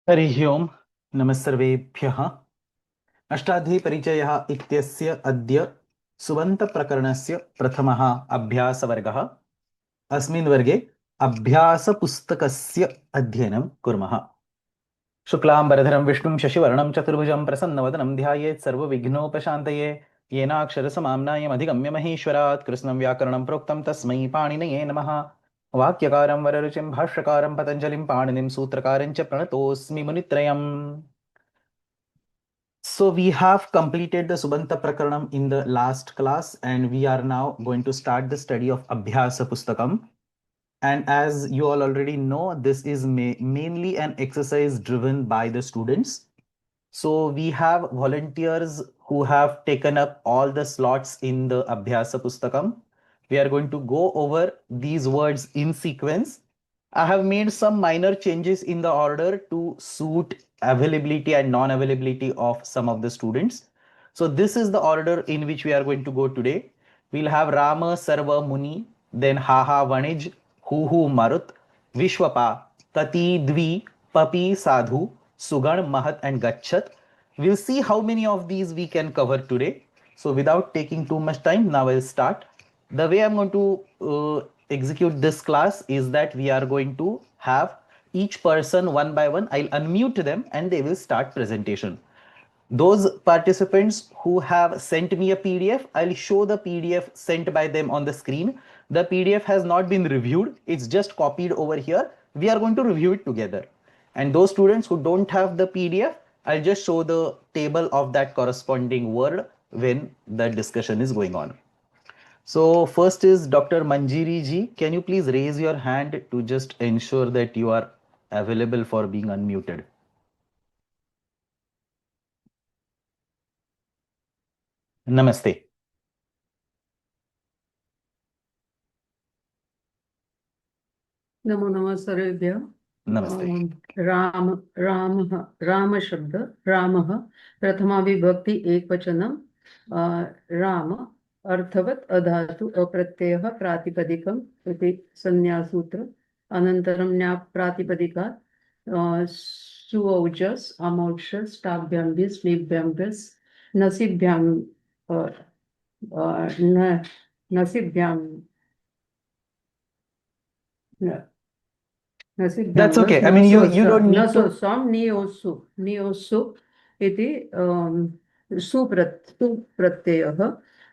हरिः ओम् नमः सर्वेभ्यः। अष्टाध्यायी परिचयः इत्यस्य अद्य सुबन्तप्रकरणस्य प्रथमः अभ्यासवर्गः। अस्मिन् वर्गे अभ्यासपुस्तकस्य अध्ययनं कुर्मः। शुक्लाम्बरधरं विष्णुं शशिवर्णं चतुर्भुजं प्रसन्नवदनं ध्यायेत् सर्वविघ्नोपशान्तये। येनाक्षरसमाम्नायमधिगम्य महेश्वरात् कृत्स्नं व्याकरणं प्रोक्तं तस्मै पाणिनये नमः। वाक्यकारं वररुचिं भाष्यकारं पतञ्जलिं पाणिनिं सूत्रकारं च प्रणतोऽस्मि मुनित्रयम्। So we have completed the Subanta Prakaranam in the last class, and we are now going to start the study of Abhyasa Pustakam. And as you all already know, this is mainly an exercise driven by the students. So we have volunteers who have taken up all the slots in the Abhyasa Pustakam. We are going to go over these words in sequence. I have made some minor changes in the order to suit availability and non-availability of some of the students. So this is the order in which we are going to go today. We'll have Rama, Sarva, Muni, then Haha, Vanij, Hu, Marut, Vishwapa, Tati, Dvi, Papi, Sadhu, Sugan, Mahat, and Gachat. We'll see how many of these we can cover today. So without taking too much time, now I'll start. The way I'm going to execute this class is that we are going to have each person one by one. I'll unmute them and they will start presentation. Those participants who have sent me a PDF, I'll show the PDF sent by them on the screen. The PDF has not been reviewed. It's just copied over here. We are going to review it together. And those students who don't have the PDF, I'll just show the table of that corresponding word when the discussion is going on. So first is Dr. Manjiri ji. Can you please raise your hand to just ensure that you are available for being unmuted? Namaste. नमो नमः सर्वेभ्यः। नमस्ते। राम शब्द रामः प्रथमा विभक्ति एकवचनं राम अर्थवत् अधातु अप्रत्ययः प्रातिपदिकम् इति संज्ञासूत्र अनन्तरं न्याप् प्रातिपदिकात् सुऔजस् अमौक्षस् टाभ्यां स्नेभ्यां नसिभ्यां नसिभ्यां That's okay. I mean, you don't need to. नियोसु इति सुप्रत्ययः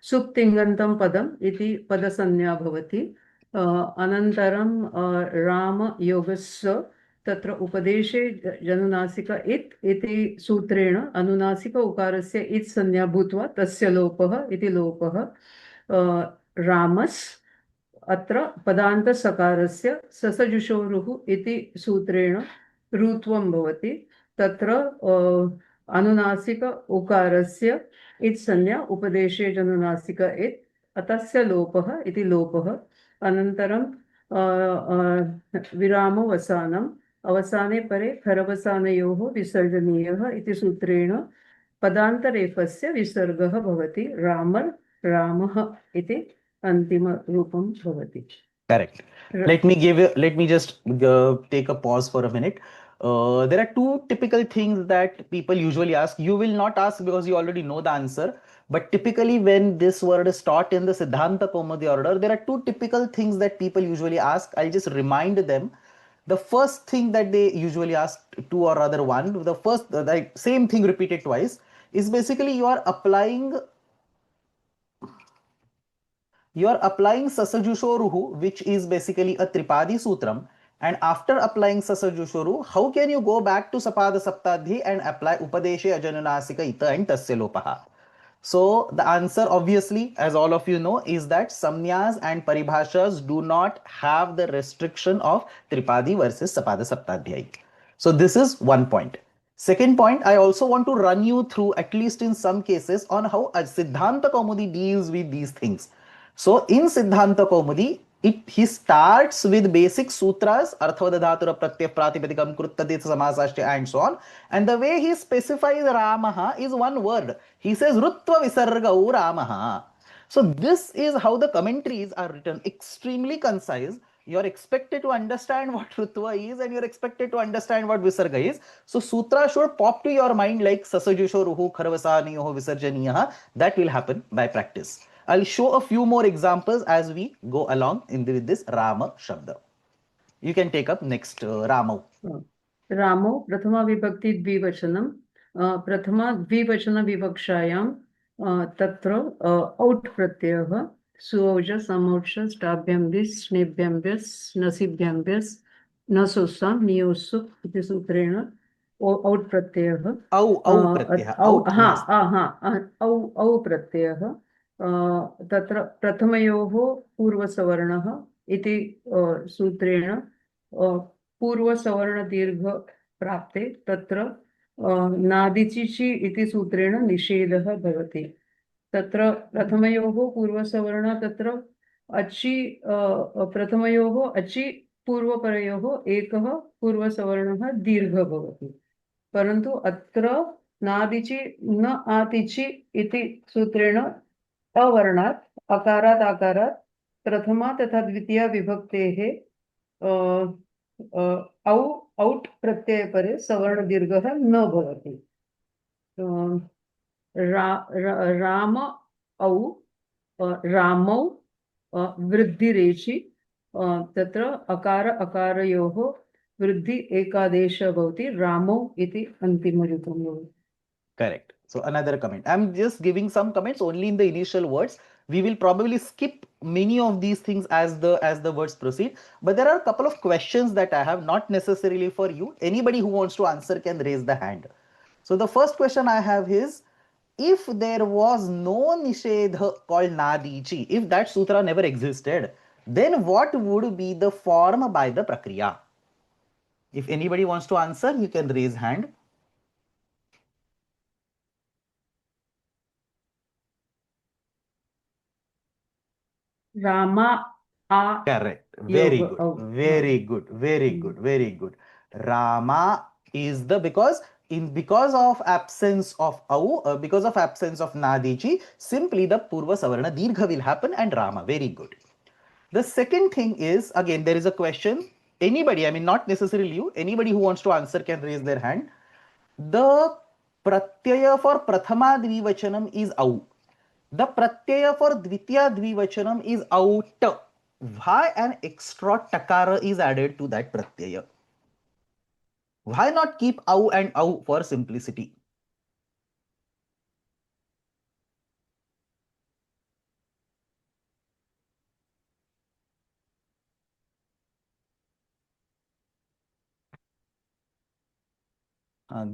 सुप्तिङन्तं पदम् इति पदसंज्ञा भवति। अनन्तरं रामयोगस्य तत्र उपदेशे जनुनासिक इत् इति सूत्रेण अनुनासिक उकारस्य इत् संज्ञा भूत्वा तस्य लोपः इति लोपः। रामस् अत्र पदान्तसकारस्य ससजुषोरुः इति सूत्रेण रुत्वं भवति। तत्र अनुनासिक उकारस्य इत् संज्ञा उपदेशे जनुनासिक इत् अतस्य लोपः इति लोपः। अनन्तरं विरामवसानम् अवसाने परे खरवसानयोः विसर्जनीयः इति सूत्रेण पदान्तरेफस्य विसर्गः भवति। रामर् रामः इति अंतिम रूपम भवति। Correct. Let me just take a pause for a minute. There are two typical things that people usually ask. You will not ask because you already know the answer. But typically when this word is taught in the Siddhanta Kaumudi order, there are two typical things that people usually ask. I'll just remind them. The first thing that they usually ask, two or rather one, the first, the same thing repeated twice, is basically you are applying Sasajushoruhu, which is basically a Tripadi Sutram. And after applying Sasajushoru, how can you go back to Sapada Saptadhi and apply Upadeshe Ajanunasika Ita and Tasya Lopaha? So the answer, obviously, as all of you know, is that Samnyas and Paribhashas do not have the restriction of Tripadi versus Sapada Saptadhyayi. So this is one point. Second point, I also want to run you through, at least in some cases, on how Siddhanta Kaumudi deals with these things. So in Siddhanta Kaumudi, he starts with basic sutras, Arthavada Dhatura Pratyaya Pratipadikam Kruttadit Samasashya and so on. And the way he specifies Ramaha is one word. He says Rutva Visargau Ramaha. So this is how the commentaries are written, extremely concise. you're expected to understand what Rutva is and you're expected to understand what Visarga is. So Sutra should pop to your mind like Sasajusho Ruhu Kharvasaniyoho Visarjaniyaha. That will happen by practice. I'll show a few more examples as we go along with this Rama Shabda. You can take up next Ramo. रामो प्रथमा विभक्ति द्विवचनम प्रथमा द्विवचन विवक्षायां तत्र out प्रत्ययः सुऔज समौच स्टाभ्यां विस् स्नेभ्यां विस् नसिभ्यां विस् नसोस्सां नियोस्सु इति सूत्रेण out प्रत्ययः औ प्रत्ययः तत्र प्रथमयोः पूर्वसवर्णः इति सूत्रेण पूर्वसवर्ण दीर्घ प्राप्ते तत्र नादिचिचि इति सूत्रेण निषेधः भवति तत्र प्रथमयोः पूर्वसवर्ण तत्र अचि प्रथमयोः अचि पूर्वपरयोः एकः पूर्वसवर्णः दीर्घ भवति परन्तु अत्र नादिचि न आतिचि इति सूत्रेण अवर्णात् अकारात् आकारात् प्रथमा तथा द्वितीया विभक्तेः औट् प्रत्ययपरे सवर्ण दीर्घः न भवति राम औ रामौ वृद्धिरेचि तत्र अकार अकारयोः वृद्धि एकादेश भवति रामौ इति अन्तिमरूपं भवति. Correct. So another comment. I'm just giving some comments only in the initial words. We will probably skip many of these things as the words proceed. But there are a couple of questions that I have, not necessarily for you. Anybody who wants to answer can raise the hand. So the first question I have is, if there was no Nishedha called Nadichi, if that sutra never existed, then what would be the form by the Prakriya? If anybody wants to answer, you can raise hand. Rama a correct. Very good. Very good. Very good. Very good. Rama is the because of absence of au, because of absence of nadichi, simply the purva savarna dirgha will happen and Rama. Very good. The second thing is, again, there is a question. Anybody, I mean, not necessarily you, anybody who wants to answer can raise their hand. The pratyaya for prathama dvivachanam is au. The pratyaya for dvitiya dvivachanam is out. Why an extra takara is added to that pratyaya? Why not keep au and au for simplicity?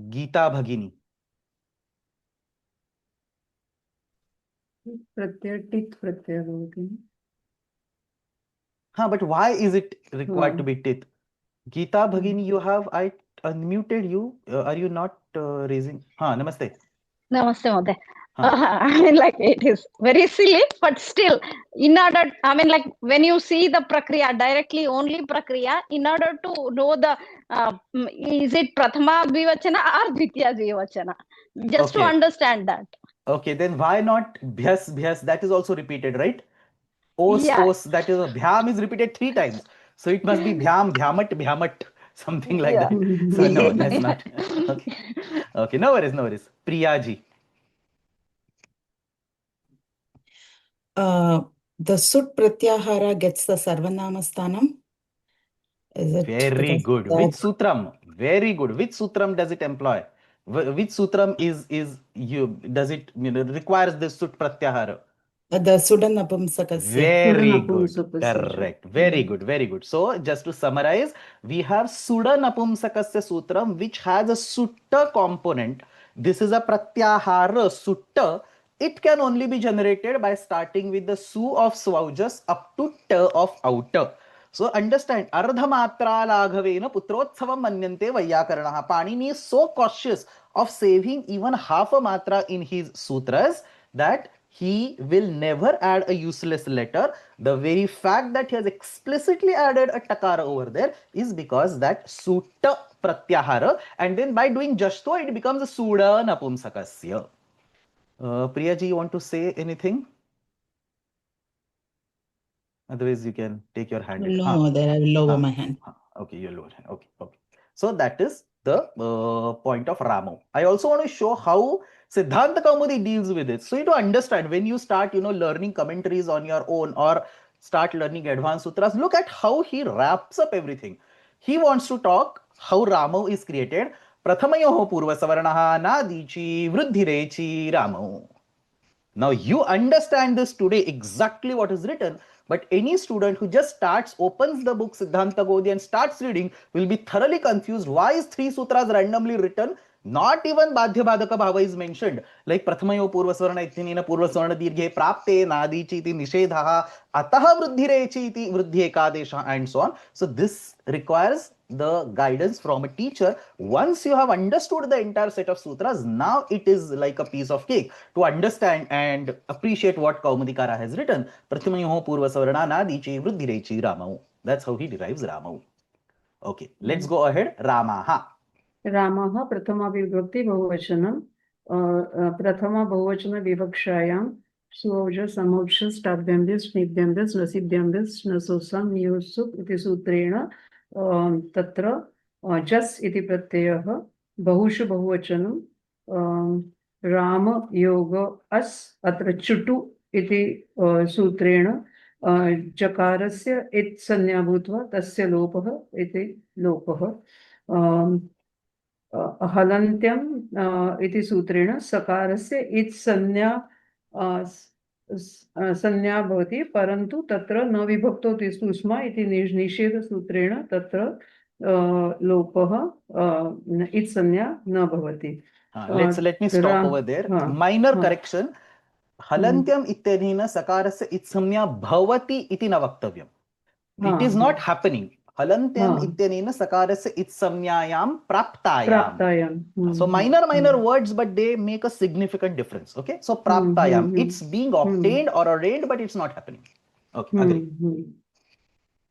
Gita Bhagini. प्रत्यय टित् प्रत्यय भवति. But why is it required to be tit? Gita Bhagini, you have, I unmuted you. Are you not raising? Namaste. Namaste, Mode. I mean, like, it is very silly, but still, in order, I mean, like, when you see the prakriya, directly only prakriya, in order to know the, is it prathama dvivachana or dvitiya dvivachana? Just to understand that. Okay, then why not bhyas, bhyas? That is also repeated, right? Os, os, that is, bhyam is repeated 3 times. So it must be bhyam, bhyamat, bhyamat, something like that. So no, that's not. Okay. Okay, no worries, no worries. Priyaji. The sut pratyahara gets the sarvanama sthanam. Very good. Which sutram? Very good. Which sutram does it employ? Which sutram does it requires the sut pratyahara? The sudanapumsakasya. Very good. Correct. Very good. Very good. So just to summarize, we have sudanapumsakasya sutram which has a sutta component. This is a pratyahara sutta. It can only be generated by starting with the su of swaujas up to ta of outer. So understand, ardhamatra laghavena putrotsavam manyante vayyakaranaha. Panini is so cautious of saving even half a matra in his sutras that he will never add a useless letter. The very fact that he has explicitly added a takara over there is because that sutta pratyahara, and then by doing just so it becomes a suda napumsakasya. Priyaji, you want to say anything? Otherwise, you can take your hand. No, Mother, I will lower my hand. Okay, your lower hand. Okay, okay. So that is the point of Ramo. I also want to show how Siddhanta Kaumudi deals with it. So you to understand, when you start, learning commentaries on your own or start learning advanced sutras, look at how he wraps up everything. He wants to talk how Ramo is created. Prathamayoho purvasavarnaha nadichi vruddhirechi Ramo. Now you understand this today exactly what is written, but any student who just starts, opens the book Siddhanta Gaudiya and starts reading will be thoroughly confused. Why is 3 sutras randomly written? Not even Badhya Badhaka Bhava is mentioned. Like Prathamayo Purvasvarna Ithinena Purvasvarna Dirghe Prapte Nadichi iti Nishedhaha Ataha Vruddhirechi iti Vruddhi Ekadesha and so on. So this requires the guidance from a teacher. Once you have understood the entire set of sutras, now it is like a piece of cake to understand and appreciate what Kaumudikara has written. Prathamayoho Purvasavarna Nadichi Vruddhirechi Ramau. That's how he derives Ramau. Okay, let's go ahead. Ramaha. रामः प्रथमाविभक्ति बहुवचनं प्रथमा बहुवचन विवक्षायां सुऔज समौच स्टाभ्यम्भ्य स्निग्ध्यम्भ्य स्नसिभ्यम्भ्य स्नसोसं नियोत्सुक् इति सूत्रेण तत्र जस् इति प्रत्ययः बहुषु बहुवचनं राम योग अस् अत्र चुटु इति सूत्रेण जकारस्य इत् संज्ञा भूत्वा तस्य लोपः इति लोपः हलन्त्यम् इति सूत्रेण सकारस्य इत् संज्ञा भवति, परन्तु तत्र न विभक्तो तिष्ठति स्म इति निषेधसूत्रेण तत्र लोपः इत् संज्ञा न भवति. Let me stop over there. Minor correction. Halantyam इत्यनेन सकारस्य इत् संज्ञा भवति इति न वक्तव्यम्. It is not happening. Halantyam ityanena sakarasya it samnyayam praptayam. So minor words, but they make a significant difference. Okay. So praptayam, it's being obtained or ordained, but it's not happening. Okay. Agree.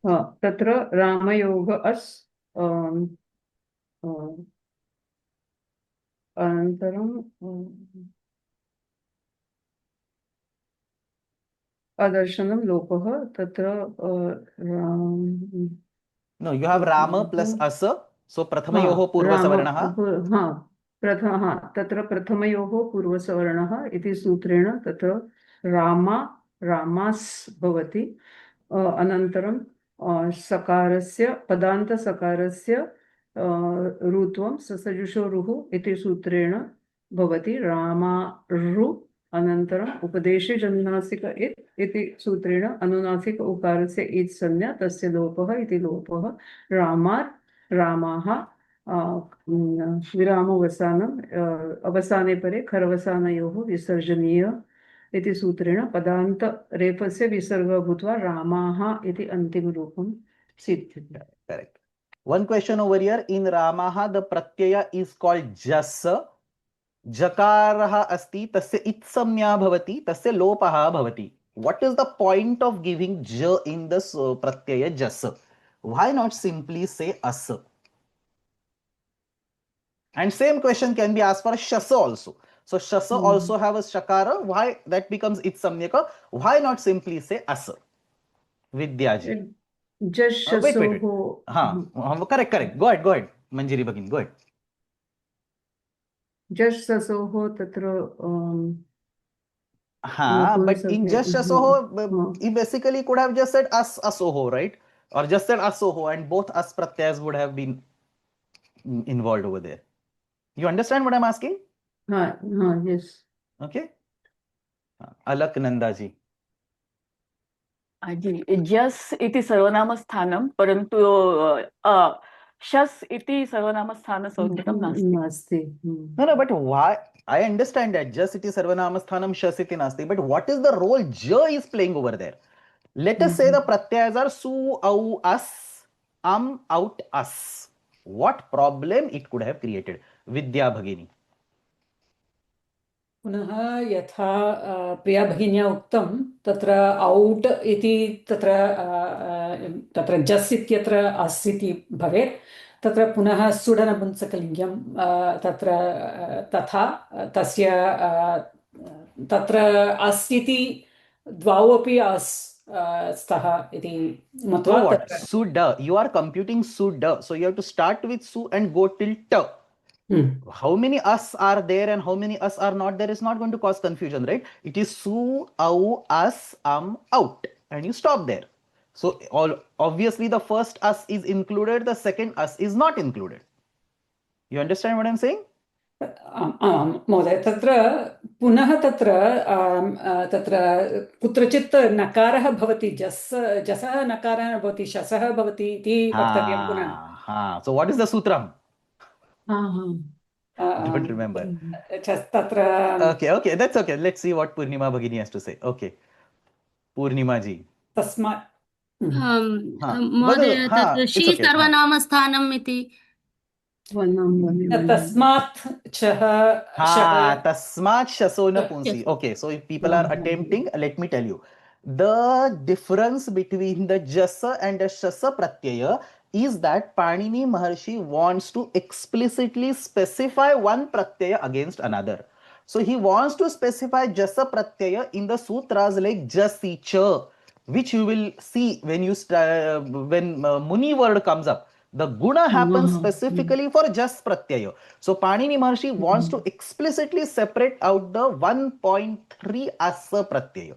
Tatra Ramayoga as anantaram Adarshanam lopaha tatra No, you have Rama plus Asa. So Prathamayoho Purvasavarnaha. तत्र प्रथमयोः पूर्वसवर्णः इति सूत्रेण तत्र रामास् भवति. अनन्तरं सकारस्य पदान्तसकारस्य रुत्वं ससजुषोरुः इति सूत्रेण भवति रामारु. अनन्तरम् उपदेशे जनुनासिक इति सूत्रेण अनुनासिक उकारस्य इत् संज्ञा तस्य लोपः इति लोपः. रामाः विरामवसानम् अवसाने परे खरवसानयोः विसर्जनीय इति सूत्रेण पदान्त रेफस्य विसर्गः भूत्वा रामाः इति अन्तिमरूपं सिद्ध्यति. Correct. One question over here. In Ramaha, the pratyaya is called Jasa. Jakaraha asti tasya itsamnya bhavati tasya lopaha bhavati. What is the point of giving ja in this pratyaya Jasa? Why not simply say Asa? And same question can be asked for Shasa also. So Shasa also have a Shakara. Why that becomes itsamnyaka? Why not simply say Asa? Vidyaji. Just Shaso. Correct. Go ahead. Manjiri Bagin, go ahead. Just Sasoho tatra. But in just Asoho, he basically could have just said As Asoho, right? Or just said Asoho, and both As Pratyas would have been involved over there. You understand what I'm asking? Yes. Okay. Alak Nandaji. जस् इति सर्वनामस्थानं परन्तु शस् इति सर्वनामस्थानसंज्ञकं नास्ति. No, but why? I understand that just iti sarvanamasthana shas iti nasti, but what is the role ja is playing over there? Let us say the pratyayas are su, au, as, out, as. What problem it could have created? Vidya Bhagini. पुनः यथा प्रिया भगिन्या उक्तं तत्र out इति तत्र जस् इत्यत्र अस् इति भवेत्. तत्र पुनः सुडनपुंसकलिङ्गं तत्र तथा तस्य तत्र अस् इति द्वौ अपि अस् स्तः इति So मत्वा what? तत्र Su da. You are computing su da. So you have to start with su and go till ta. How many us are there and how many us are not there is not going to cause confusion, right? It is su, au, us, out. And you stop there. So obviously the first us is included, the second us is not included. You understand what I'm saying? आम् महोदय तत्र पुनः तत्र कुत्रचित् नकारः भवति जसः नकारः भवति शसः भवति इति वक्तव्यं पुनः So what is the sutram? Uh-huh. Don't remember. तत्र Okay, that's okay. Let's see what Purnima Bhagini has to say. Okay, Purnima ji. तस्मात् महोदय तत् शी सर्वनामस्थानम् इति तस्मात् Tasmat shasona punsi. Okay, so if people are attempting, let me tell you. The difference between the jasa and the shasa pratyaya is that Panini Maharshi wants to explicitly specify one pratyaya against another. So he wants to specify jasa pratyaya in the sutras like jasicha, which you will see when when Muni word comes up. The guna happens specifically for jas pratyaya. So Panini Maharshi wants to explicitly separate out the 1.3 asa pratyaya.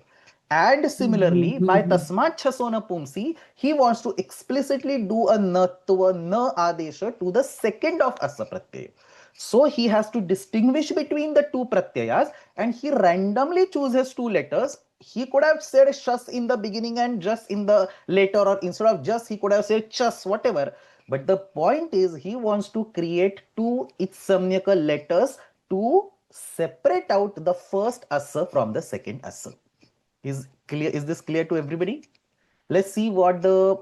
And similarly, by tasmat chasona pumsi, he wants to explicitly do a natva na adesha to the second of asa pratyaya. So he has to distinguish between the two pratyayas and he randomly chooses two letters. He could have said shas in the beginning and just in the later, or instead of just he could have said chas, whatever. But the point is he wants to create two itsamyaka letters to separate out the first asa from the second asa. Is this clear to everybody? Let's see what the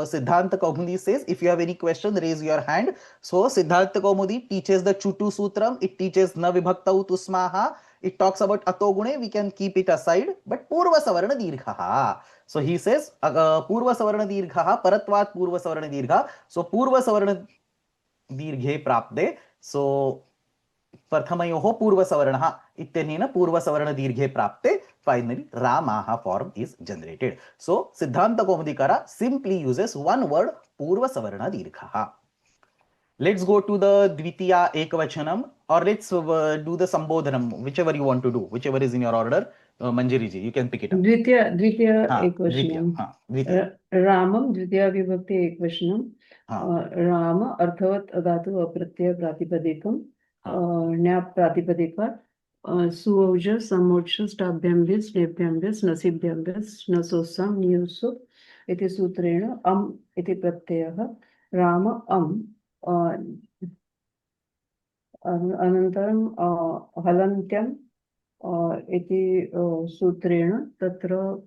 Siddhanta Kaumudi says. If you have any question, raise your hand. So Siddhanta Kaumudi teaches the Chutu Sutram. It teaches Na Vibhaktau Tusmaha. It talks about Atogune. We can keep it aside. But Purva Savarna Dirghaha. So he says Purva Savarna Dirghaha Paratvat Purva Savarna Dirgha. So Purva Savarna Dirghe Prapde. So Prathamayoho Purva Savarnaha Ittenena Purva Savarna Dirghe Prapte. Finally, Ramaha form is generated. So Siddhanta Kaumudikara simply uses one word Purva Savarna Dirghaha. Let's go to the Dvitiya Ekvachanam, or let's do the Sambodhanam, whichever you want to do, whichever is in your order. Manjiri ji, you can pick it up. Dvitiya Ekvachanam. Ramam Dvitiya Vibhakti Ekvachanam. Rama Arthavat Adatu Apratyaya Pratipadikam. Nya Pratipadika. Suoja Samocha Stabhyambis Nebhyambis Nasibhyambis Nasosam Niyusu iti Sutrena iti Pratyaha Rama Anantaram Halantyam iti Sutrena Tatra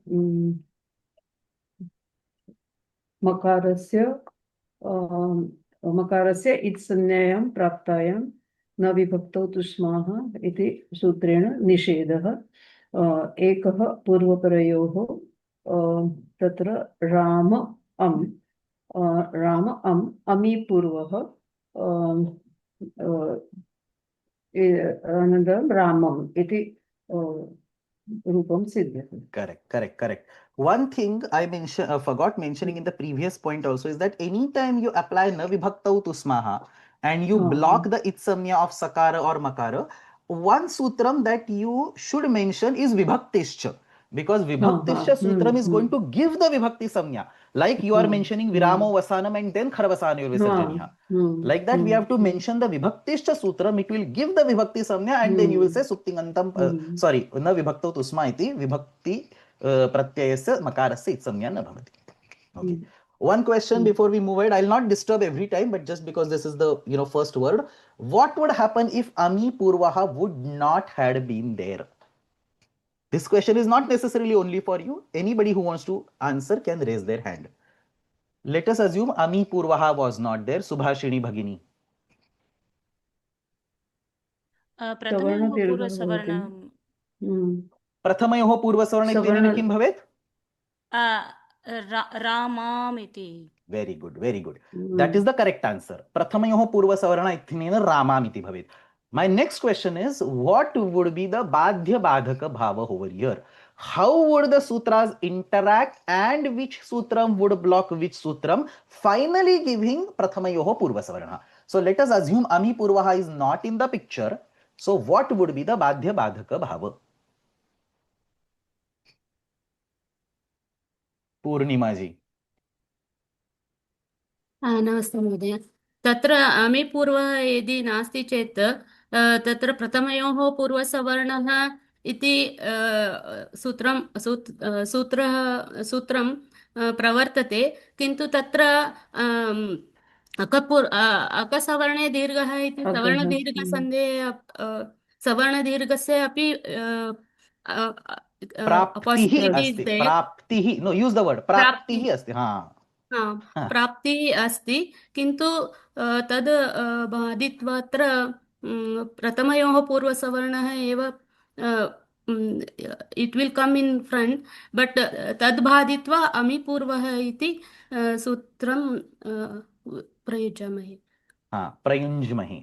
Makarasya Itsanyayam Praptayam न विभक्तौ तुष्माः इति सूत्रेण निषेधः एकः पूर्वपरयोः तत्र राम अमी पूर्वः अनन्तरं रामम् इति रूपं सिद्ध्यति. Correct. One thing I forgot mentioning in the previous point also is that anytime you apply na vibhaktau tusmaha and you block the itsamya of sakara or makara, one sutram that you should mention is vibhaktischa, because vibhaktischa sutram is going to give the vibhakti samya. Like you are mentioning viramo vasanam and then kharvasanyor visarjaniha. Like that we have to mention the vibhaktischa sutram, it will give the vibhakti samya, and then you will say suktingantam na vibhaktau tusma iti vibhakti pratyayasya makarasya itsamya na bhavati. Okay. One question before we move ahead. I'll not disturb every time, but just because this is the first word, what would happen if Ami Purvaha would not had been there? This question is not necessarily only for you. Anybody who wants to answer can raise their hand. Let us assume Ami Purvaha was not there. Subhashini Bhagini. Prathamayoho Purvasavarna ittenena kim bhavet? Ramamiti. Very good. That is the correct answer. Prathamayoho Purvasavarna ittenena Ramamiti bhavet. My next question is, what would be the Badhya Badhaka Bhava over here? how would the sutras interact and which sutram would block which sutram, finally giving Prathamayoho Purva Savarna. So let us assume Ami Purvaha is not in the picture. So what would be the Badhya Badhaka Bhava? Purnima ji. नमस्ते महोदय। तत्र अमि पूर्वः यदि नास्ति चेत् तत्र प्रथमयोः पूर्वसवर्णः इति सूत्रं प्रवर्तते, किन्तु तत्र अकसवर्णे दीर्घः इति सवर्णदीर्घसन्धेः सवर्णदीर्घस्य अपि प्राप्तिः अस्ति, प्राप्तिः, नो यूज द वर्ड प्राप्तिः अस्ति, प्राप्तिः अस्ति, किन्तु तद् बाधित्वा अत्र प्रथमयोः पूर्वसवर्णः एव it will come in front, but तद् बाधित्वा अमि पूर्वः इति सूत्रं प्रयुज्यामहे. प्रयुञ्ज्महे.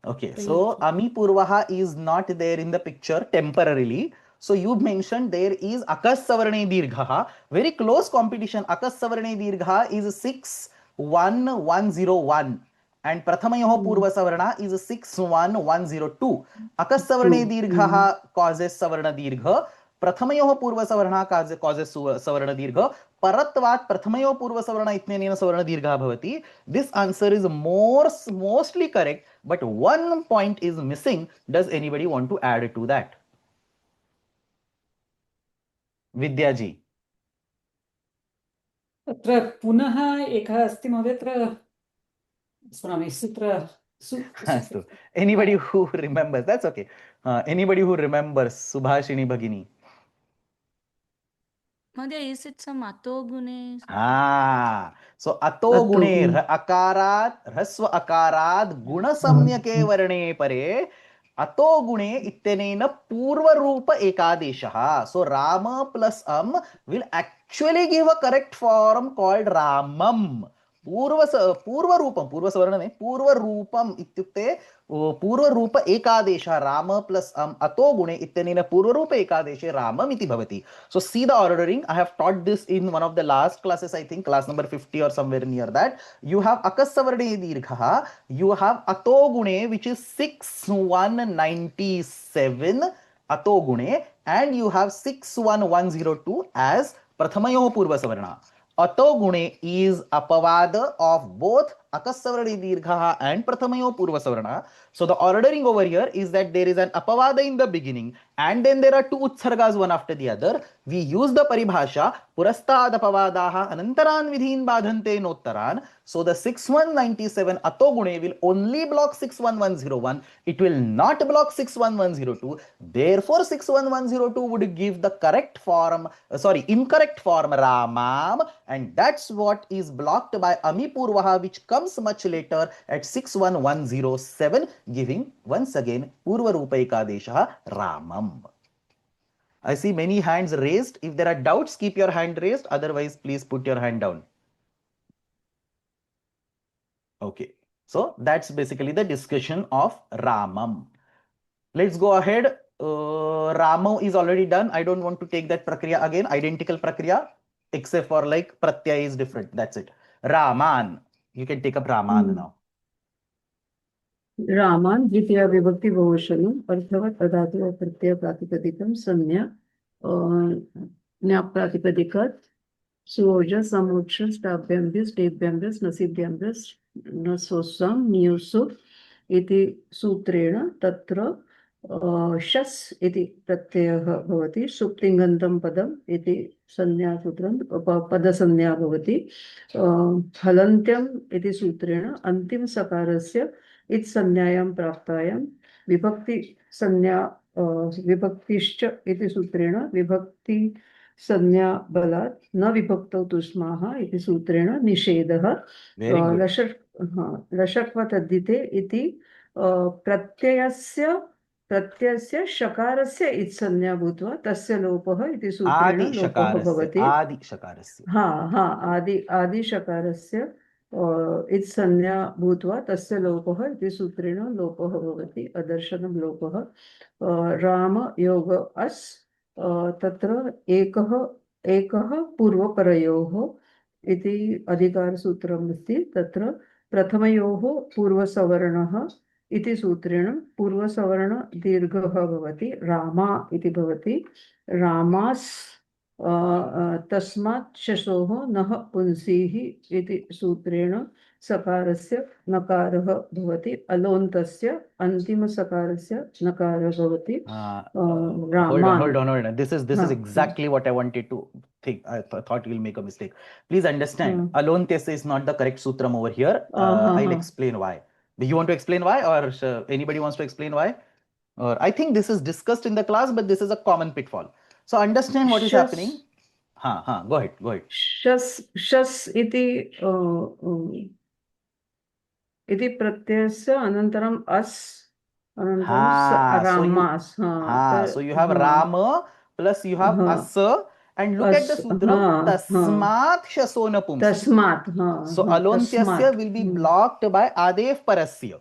Okay, so Ami Purvaha is not there in the picture temporarily. So you mentioned there is Akas Savarne Dirgha. Very close competition. Akas Savarne Dirgha is 61101 and Prathamayoho Purva Savarna is 61102. Akas Savarne Dirgha causes Savarna Dirgha. Prathamayoho Purva Savarna causes Savarna Dirgha. Paratvat Prathamayoho Purva Savarna itnenena Savarna Dirgha bhavati. This answer is mostly correct, but one point is missing. Does anybody want to add to that? Vidya ji. अत्र पुनः एकः अस्ति महोदय, अत्र स्मरामि सूत्र. Anybody who remembers, that's okay. Anybody who remembers, Subhashini Bhagini. Mother, is it some ato gune? So ato gune akarat hrasva akarat guna samyake varne pare ato gune ittenena purva rupa ekadeshaha. So Rama plus will actually give a correct form called Ramam. पूर्व रूपम पूर्व सवर्ण में पूर्व रूपम इत्युक्ते पूर्व रूप एकादेश Ram plus अतो गुणे इत्यनेन पूर्व रूप एकादेशे रामम इति भवति. So see the ordering. I have taught this in one of the last classes, I think class number 50 or somewhere near that. You have akasavarne dirgha, you have ato gune which is 6197 ato gune, and you have 61102 as prathamayoh purva savarna. Ato gune is apavada of both akasavarne dirgha and prathamayo purva savarna. So the ordering over here is that there is an apavada in the beginning and then there are two utsargas one after the other. We use the paribhasha purastad apavadaha anantaran vidhin badhante nottaran. So the 6197 ato gune will only block 61101. It will not block 61102. Therefore 61102 would give the correct form, incorrect form Ramam, and that's what is blocked by Ami Purvaha, which comes much later at 61107, giving once again Purva Rupa Ekadesha Ramam. I see many hands raised. If there are doubts, keep your hand raised. Otherwise, please put your hand down. Okay, so that's basically the discussion of Ramam. Let's go ahead. Ramo is already done. I don't want to take that prakriya again. Identical prakriya, except for like pratyay is different. That's it. Raman. You can take up Raman now. रामान द्वितीय विभक्ति बहुवचनम अर्थवत् अधातु प्रत्यय प्रातिपदिकम संज्ञा ज्ञाप प्रातिपदिकत सुओज समुच्च स्टाभ्यम्बिस टेभ्यम्बिस नसिभ्यम्बिस नसोसम नियुसु इति सूत्रेण तत्र शस् इति प्रत्ययः भवति. सुप्तिङन्तं पदम् इति संज्ञासूत्रं पदसंज्ञा भवति. हलन्त्यम् इति सूत्रेण अन्तिम सकारस्य इत् संज्ञायां प्राप्तायां विभक्ति संज्ञा विभक्तिश्च इति सूत्रेण विभक्ति संज्ञा बलात् न विभक्तौ तुष्माः इति सूत्रेण निषेधः. लशक्वतद्धिते इति प्रत्ययस्य शकारस्य इत् संज्ञा भूत्वा तस्य लोपः इति सूत्रेण लोपः भवति. आदि शकारस्य इत् संज्ञा भूत्वा तस्य लोपः इति सूत्रेण लोपः भवति. अदर्शनं लोपः. राम योग अस् तत्र एकः पूर्वपरयोः इति अधिकारसूत्रम् अस्ति। तत्र प्रथमयोः पूर्वसवर्णः इति सूत्रेण पूर्वसवर्ण दीर्घः भवति, रामा इति भवति। रामास् तस्मात् शशोः नः पुंसीः इति सूत्रेण सकारस्य नकारः भवति, अलोन्तस्य अन्तिमसकारस्य नकारः भवति। Hold on. This is exactly what I wanted to think. I thought you will make a mistake. Please understand, alontyasya is not the correct sutram over here. I'll explain why. Do you want to explain why, or anybody wants to explain why? Or I think this is discussed in the class, but this is a common pitfall. So understand what is happening. Go ahead. शस् इति प्रत्ययस्य अनन्तरम् अस् अनन्तरं रामास्. So you have Rama plus you have asa, and look at the sutra tasmat shasona pumsi. Tasmat. So alontyasya will be blocked by adev parasya.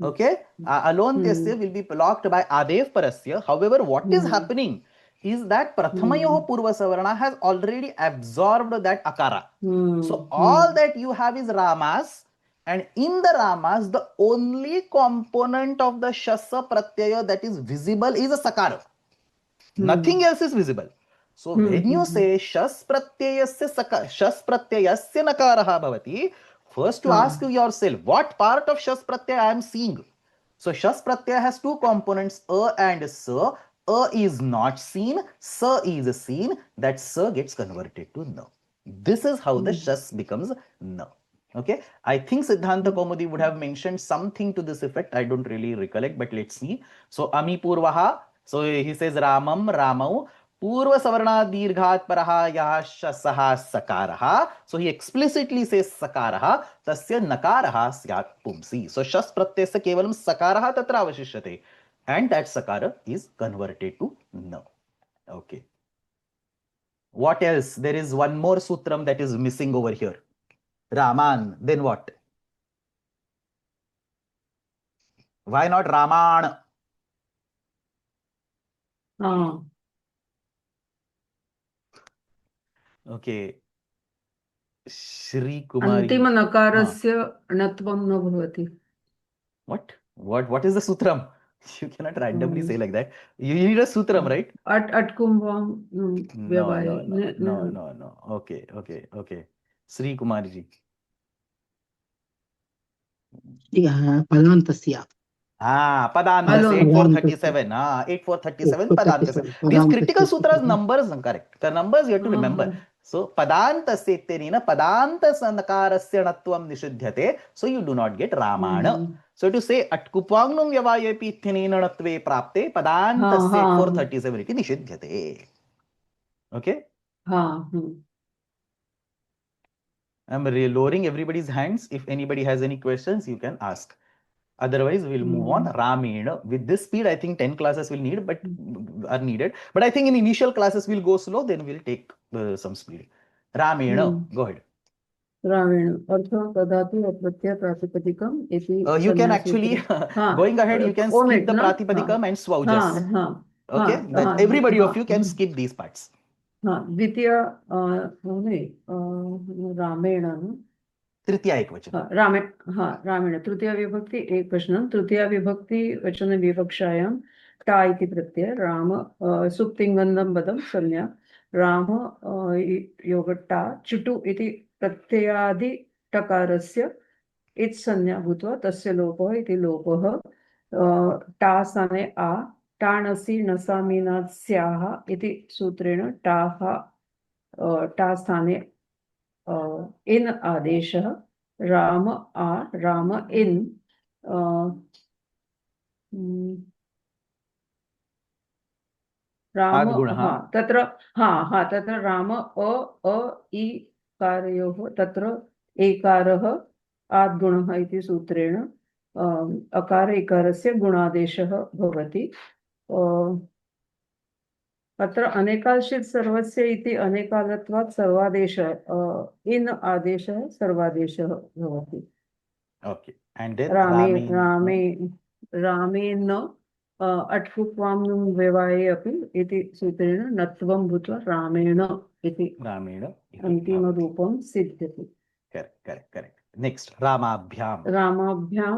Okay, alontyasya will be blocked by adev parasya. However, what is happening is that prathamayoh purva savarna has already absorbed that akara. So all that you have is ramas, and in the ramas the only component of the shasa pratyaya that is visible is a sakara. Nothing else is visible. So when you say shas pratyayasya nakaraha bhavati, first you ask yourself, what part of shas pratyaya I am seeing? So shas pratyaya has two components, a and sa. A is not seen, sa is seen. That sa gets converted to na. This is how the shas becomes na. Okay, I think Siddhanta Kaumudi would have mentioned something to this effect. I don't really recollect, but let's see. So ami purvaha. So he says Ramam, Ramau, Purva Savarna Dirghat Paraha Yaha Shasaha Sakaraha. So he explicitly says Sakaraha, Tasya Nakaraha Syat Pumsi. So Shas Pratyasya Kevalam Sakaraha Tatra Avashishyate. And that Sakara is converted to Na. Okay. What else? There is one more sutram that is missing over here. Raman. Then what? Why not Raman? Okay. Shri Kumari. अन्तिमनकारस्य णत्वं न भवति. What is the sutram? You cannot randomly say like that. You need a sutram, right? Atkumvam. No. Okay. Sri Kumari ji. Padantasya. Padantasya, 8437. 8437, Padantasya. These critical sutras numbers are correct. The numbers you have to remember. So, Padantasya Terina, Padantasya Nakarasya Natvam Nishuddhyate. So, you do not get Ramana. So, to say Atkupangnum Yavayepi Thinena Natve Prapte, Padantasya 437 iti Nishuddhyate. Okay? I'm lowering everybody's hands. If anybody has any questions, you can ask. Otherwise, we'll move on. Ramena. With this speed, I think 10 classes are needed. But I think in initial classes, we'll go slow. Then we'll take some speed. Ramena. Go ahead. Ramena. Artha Tadhatu Apratya Pratipadikam. You can actually, going ahead, you can skip the Pratipadikam and Swaujas. Okay? That everybody of you can skip these parts. Dvitiya Ramena. तृतीया एकवचन. रामेण तृतीया विभक्ति एकवचनं. तृतीया विभक्ति वचन विवक्षायां टा इति प्रत्यय. राम सुप्तिङ्गन्धं पदं संज्ञा. राम योगट्टा चुटु इति प्रत्ययादि टकारस्य इत् संज्ञा भूत्वा तस्य लोपः इति लोपः. टा स्थाने आ. टाणसि नसामीनात् स्याः इति सूत्रेण टा स्थाने इन आदेशः. राम आ राम इन राम तत्र राम इ कारयोः तत्र एकारः आद्गुणः इति सूत्रेण अकार इकारस्य गुणादेशः भवति. अत्र अनेकाल्शित् सर्वस्य इति अनेकालत्वात् सर्वादेशः इन आदेशः सर्वादेशः भवति. Okay. And then रामेन अट्फुक्वां नुं व्यवाये अपि इति सूत्रेण नत्वं भूत्वा रामेण इति रामेण इति भवति। अन्तिमरूपं सिद्ध्यति। करेक्ट नेक्स्ट रामाभ्यां रामाभ्यां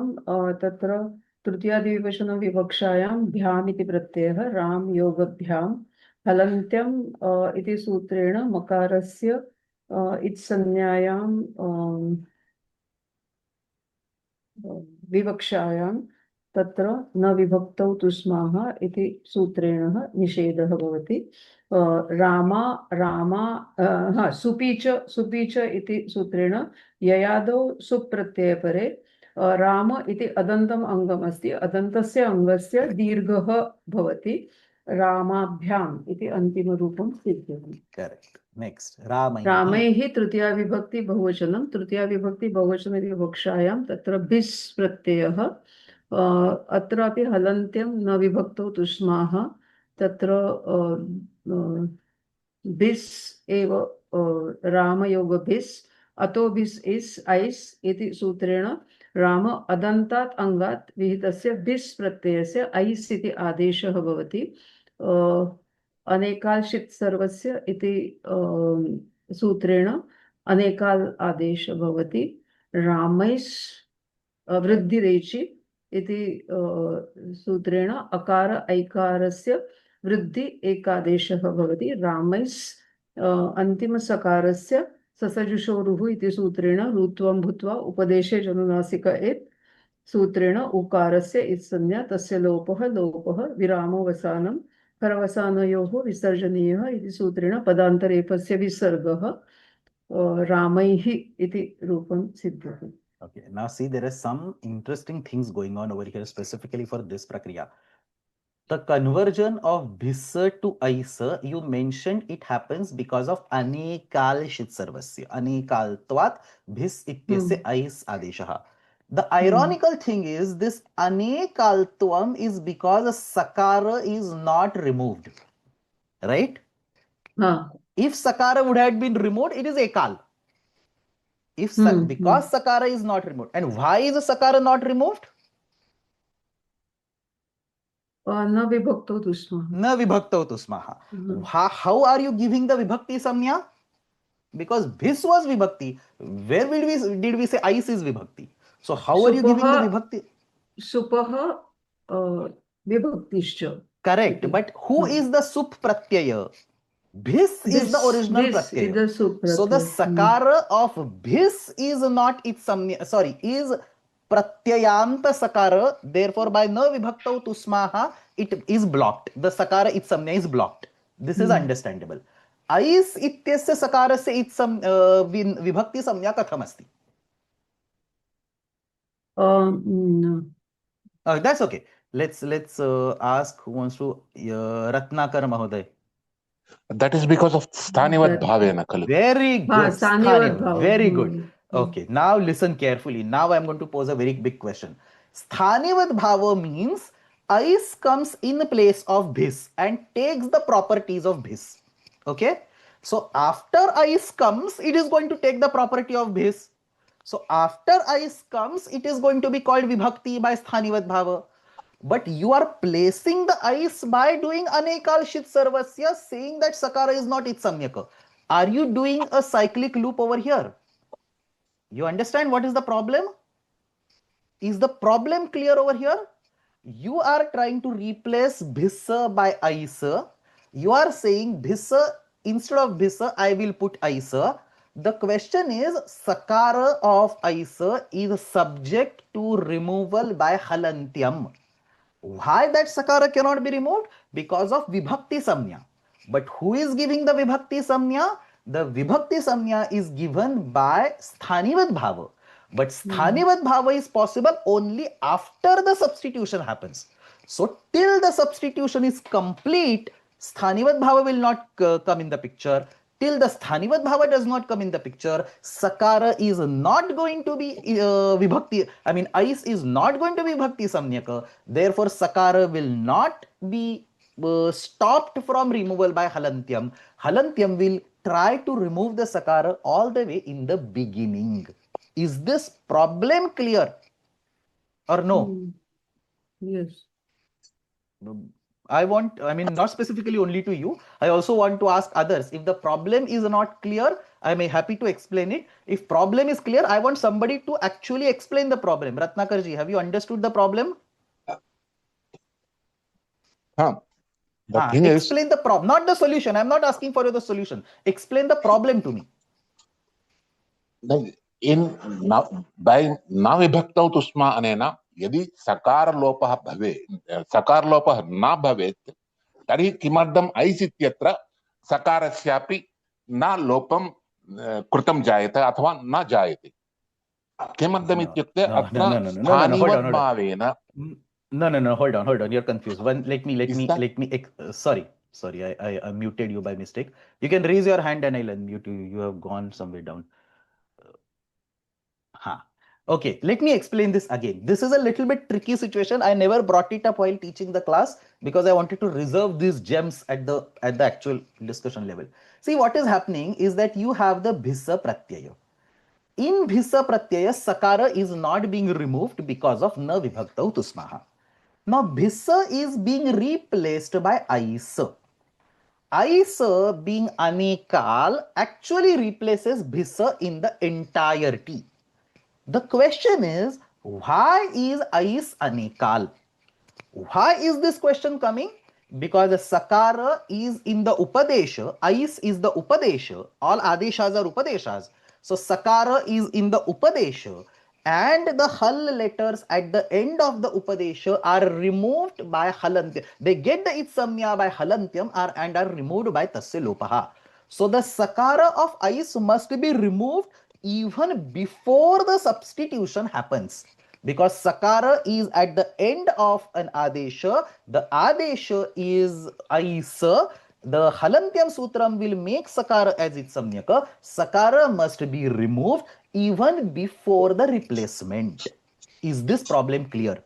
तत्र तृतीयादिविभेषणविवक्षायां भ्याम् इति प्रत्ययः राम योगभ्यां हलन्त्यम् इति सूत्रेण मकारस्य इत्संज्ञायां विवक्षायां तत्र न विभक्तौ तुस्माः इति सूत्रेण निषेधः भवति। सुपि च इति सूत्रेण ययादौ सुप् प्रत्ययपरे राम इति अदन्तम् अङ्गम् अस्ति, अदन्तस्य अङ्गस्य दीर्घः भवति, रामाभ्याम् इति अन्तिमरूपं सिद्ध्यति। करेक्ट नेक्स्ट रामैः रामैः तृतीया विभक्ति बहुवचनं, तृतीया विभक्ति बहुवचनविवक्षायां तत्र भिस् प्रत्ययः अत्रापि हलन्त्यं न विभक्तौ तुष्माः, तत्र भिस् एव रामयोग भिस्, अतो भिस् इस् ऐस् इति सूत्रेण राम अदन्तात् अङ्गात् विहितस्य भिस् प्रत्ययस्य ऐस् इति आदेशः भवति। अनेकाल् सर्वस्य इति सूत्रेण अनेकाल् आदेश भवति। रामैस् वृद्धिरेचि इति सूत्रेण अकार ऐकारस्य वृद्धि एकादेशः भवति। रामैस् अन्तिमसकारस्य ससजुषोरुः इति सूत्रेण रुत्वं भूत्वा उपदेशे जनुनासिक एत् सूत्रेण उकारस्य इत्संज्ञा तस्य लोपः विरामोऽवसानं करवसानयोः विसर्जनीयः इति सूत्रेण पदान्तरेफस्य विसर्गः रामैः इति रूपं सिद्ध्यति। Okay, now see, there are some interesting things going on over here specifically for this prakriya. The conversion of bhisa to aisa, you mentioned it happens because of anekal shitsarvasya. Anekaltvat bhis ityasya ais adeshaha. The ironical thing is this anekaltvam is because a sakara is not removed. Right? If sakara would have been removed, it is ekal. Because sakara is not removed. And why is the sakara not removed? न विभक्तौ तुस्माः. Na vibhaktau tusmaha. How are you giving the vibhakti samnya? Because bhis was vibhakti. Where did we say ais is vibhakti? So how are you giving the vibhakti? Supah vibhaktischa. Correct. But who is the sup pratyaya? Bhis is the original pratyaya. So the sakara of bhis is not its samnya, sorry, is pratyayanta sakara. Therefore, by na vibhaktau tusmaha, it is blocked. The sakara its samnya is blocked. This is understandable. Ais ityasya sakarasya its vibhakti samnya katham asti? That's okay. Let's ask who wants to Ratnakar Mahoday. That is because of sthanivat bhavena kalu. Very good. Sthanivat Very good. Okay, now listen carefully. Now I'm going to pose a very big question. Sthanivat bhava means ais comes in place of bhis and takes the properties of bhis. Okay? So after ais comes, it is going to take the property of bhis. So after ais comes, it is going to be called vibhakti by sthanivat bhava. But you are placing the ais by doing anekal shit sarvasya, saying that sakara is not its samyaka. Are you doing a cyclic loop over here? You understand what is the problem? Is the problem clear over here? You are trying to replace bhisa by aisa. You are saying bhisa, instead of bhisa, I will put aisa. The question is, sakara of aisa is subject to removal by halantyam. Why that sakara cannot be removed? Because of vibhakti samnya. But who is giving the vibhakti samnya? The vibhakti samnya is given by sthanivat bhava. But sthanivat bhava is possible only after the substitution happens. So till the substitution is complete, sthanivat bhava will not come in the picture. Till the sthanivat bhava does not come in the picture, sakara is not going to be vibhakti. I mean, ais is not going to be vibhakti samnyaka. Therefore, sakara will not be stopped from removal by halantyam. Halantyam will try to remove the sakara all the way in the beginning. Is this problem clear or no? Yes. not specifically only to you. I also want to ask others. If the problem is not clear, I may happy to explain it. If problem is clear, I want somebody to actually explain the problem. Ratnakarji, have you understood the problem? The thing is, explain the problem, not the solution. I'm not asking for the solution. Explain the problem to me. by न विभक्तौ तुष्मा अनेन यदि सकारलोपः भवेत्, सकारलोपः न भवेत्, तर्हि किमर्थम् ice इत्यत्र सकारस्यापि न लोपं कृतं जायते अथवा न जायते? किमर्थम् इत्युक्ते अत्र स्थानिवद्भावेन. No, hold on, you're confused. Let me sorry, I muted you by mistake. You can raise your hand and I'll unmute you. You have gone somewhere down. Okay, let me explain this again. This is a little bit tricky situation. I never brought it up while teaching the class because I wanted to reserve these gems at the actual discussion level. See, what is happening is that you have the bhissa pratyaya. In bhissa pratyaya, sakara is not being removed because of na vibhaktau tusmaha. Now, bhissa is being replaced by ais. Ais being anikal actually replaces bhissa in the entirety. The question is, why is ais anikal? Why is this question coming? Because the sakara is in the upadesha, ais is the upadesha, all adeshas are upadeshas. So sakara is in the upadesha and the hal letters at the end of the upadesha are removed by halantyam. They get the itsamya by halantyam and are removed by tasya lopaha. So the sakara of ais must be removed even before the substitution happens. Because sakara is at the end of an adesha, the adesha is aisa, the halantyam sutram will make sakara as its samyaka. Sakara must be removed even before the replacement. Is this problem clear?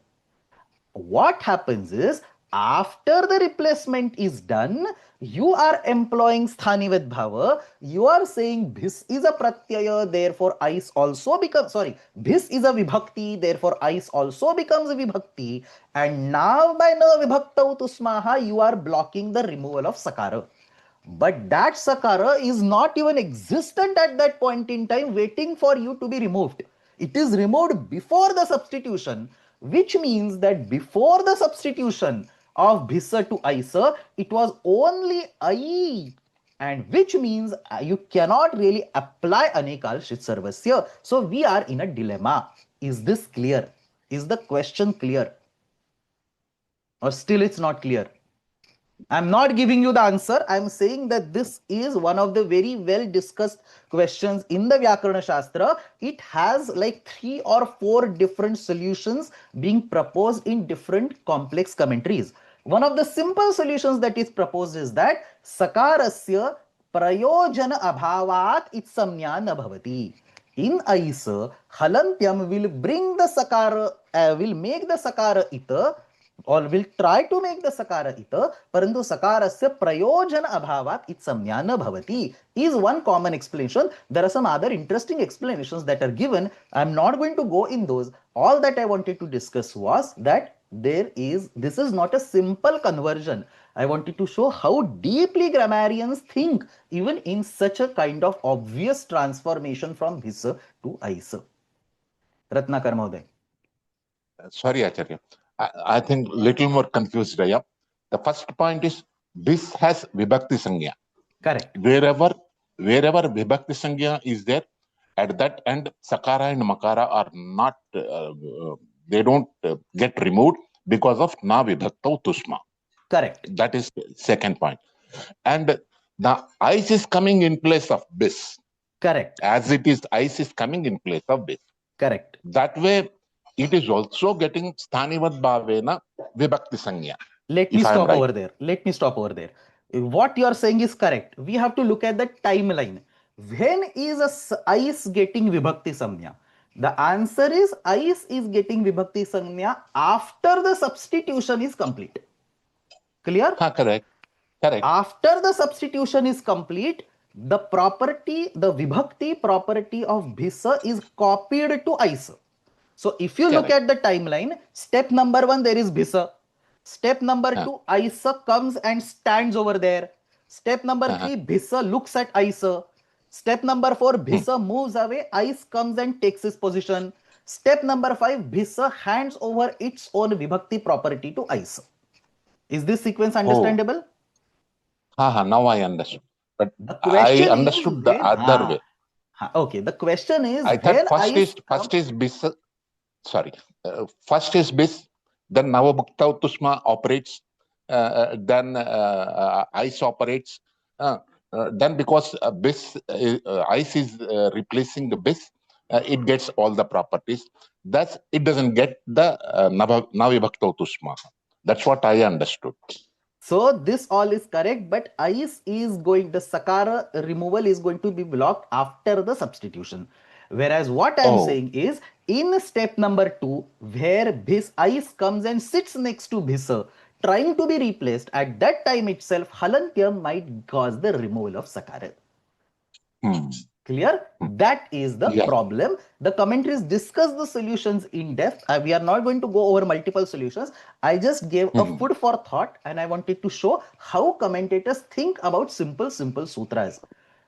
What happens is, after the replacement is done, you are employing sthanivat bhava. You are saying bhis is a pratyaya, therefore ais also becomes, bhis is a vibhakti, therefore ais also becomes a vibhakti. And now by na vibhaktau tusmaha, you are blocking the removal of sakara. But that sakara is not even existent at that point in time, waiting for you to be removed. It is removed before the substitution, which means that before the substitution of bhisa to aisa, it was only ai, and which means you cannot really apply anikal shrit sarvasya. So we are in a dilemma. Is this clear? Is the question clear? Or still it's not clear? I'm not giving you the answer. I'm saying that this is one of the very well discussed questions in the Vyakarana Shastra. It has like 3 or 4 different solutions being proposed in different complex commentaries. One of the simple solutions that is proposed is that sakarasya prayojana abhavat itsamnya na bhavati. In aisa, halantyam will bring the sakara, will make the sakara ita, or will try to make the sakara ita, parantu sakarasya prayojana abhavat itsamya na bhavati is one common explanation. There are some other interesting explanations that are given. I'm not going to go in those. All that I wanted to discuss was that this is not a simple conversion. I wanted to show how deeply grammarians think even in such a kind of obvious transformation from bhisa to aisa. Ratnakar Mahoday. Sorry, Acharya. I think little more confused I am. The first point is this has vibhakti sangya. Correct. Wherever vibhakti sangya is there, at that end sakara and makara are not, they don't get removed because of na vibhaktau tusma. Correct. That is second point. And the ice is coming in place of bis. Correct. As it is, ice is coming in place of bis. Correct. That way, it is also getting sthanivat bhavena vibhakti sangya. Let me stop over there. What you are saying is correct. We have to look at the timeline. When is ice getting vibhakti sangya? The answer is ice is getting vibhakti sangya after the substitution is complete. Clear? Correct. After the substitution is complete, the vibhakti property of bhisa is copied to aisa. So if you look at the timeline, step number 1, there is bhisa. Step number 2, Isa comes and stands over there. Step number 3, Bhissa looks at Isa. Step number 4, Bhissa moves away. Ice comes and takes his position. Step number 5, Bhissa hands over its own Vibhakti property to Isa. Is this sequence understandable? Now I understood. But The question I understood the other way. Okay, the question is, I thought first is bis. Sorry, first is bis. Then Navabhukta Utusma operates. Then ice operates. Then because ice is replacing the bis, it gets all the properties. Thus, it doesn't get the Navabhukta Utusma. That's what I understood. So this all is correct, but ice is going, the sakara removal is going to be blocked after the substitution. Whereas what I'm saying is, in step number 2, where ice comes and sits next to bhisa, trying to be replaced, at that time itself, halantyam might cause the removal of sakara. Clear? That is the problem. The commentaries discuss the solutions in depth. We are not going to go over multiple solutions. I just gave a food for thought, and I wanted to show how commentators think about simple sutras.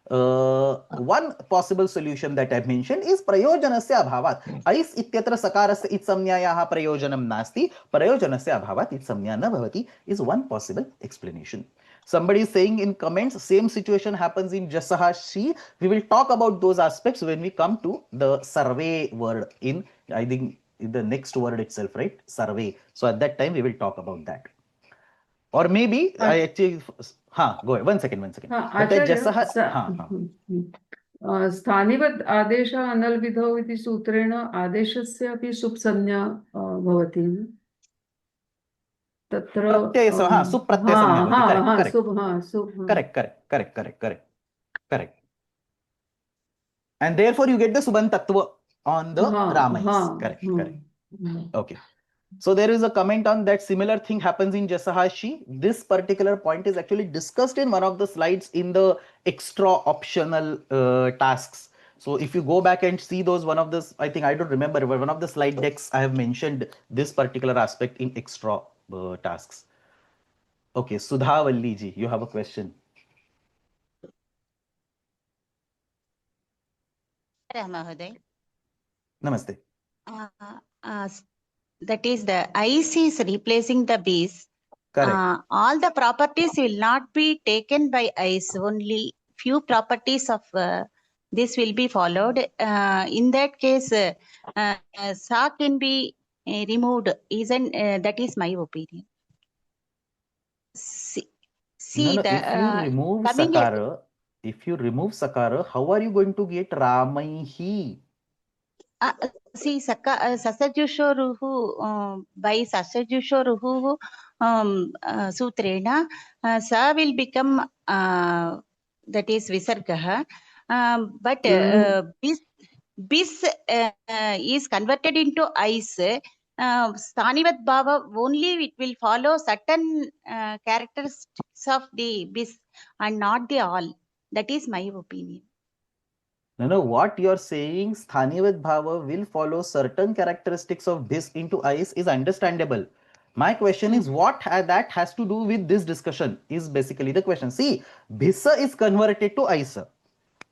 One possible solution that I mentioned is prayojanasya abhavat. Ais ityatra sakarasya itsamnyayaha prayojanam nasti, prayojanasya abhavat itsamnya na bhavati is one possible explanation. Somebody is saying in comments, same situation happens in jasaha she. We will talk about those aspects when we come to the survey word in, I think, in the next word itself, right? Survey. So at that time, we will talk about that. Or maybe I actually, go ahead. One second. स्थानिवत् आदेश अनल्विधौ इति सूत्रेण आदेशस्य अपि सुप्संज्ञा भवति तत्र correct. And therefore you get the subantatva on the ramais. Correct. Okay. So there is a comment on that similar thing happens in Jasahashi. This particular point is actually discussed in one of the slides in the extra optional tasks. So if you go back and see those, one of this, I think I don't remember, but one of the slide decks I have mentioned this particular aspect in extra tasks. Okay, Sudha Valli ji, you have a question. Namaste. That is, the ice is replacing the bees. Correct. All the properties will not be taken by ice. Only few properties of this will be followed. In that case, sa can be removed. Isn't that is my opinion? If you remove sakara, how are you going to get ramaihi? See, sasajushoruhu by sasajushoruhu sutrena sa will become that is visargaha, but bis is converted into ice. Sthanivat bhava only it will follow certain characteristics of the bis and not the all. That is my opinion. No, what you're saying, Sthanivat Bhava will follow certain characteristics of this into ice is understandable. My question is what that has to do with this discussion is basically the question. See, Bhissa is converted to ice.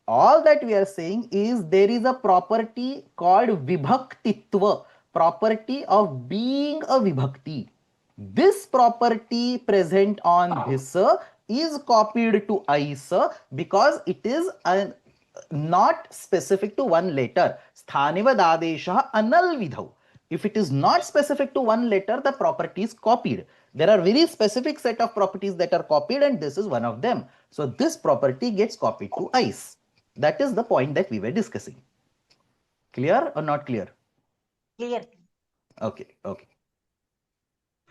All that we are saying is there is a property called Vibhaktitva, property of being a Vibhakti. This property present on Bhissa is copied to ice because it is not specific to one letter. Sthanivad adesha analvidhau. If it is not specific to one letter, the property is copied. There are very specific set of properties that are copied, and this is one of them. So this property gets copied to ice. That is the point that we were discussing. Clear or not clear? Clear. Okay.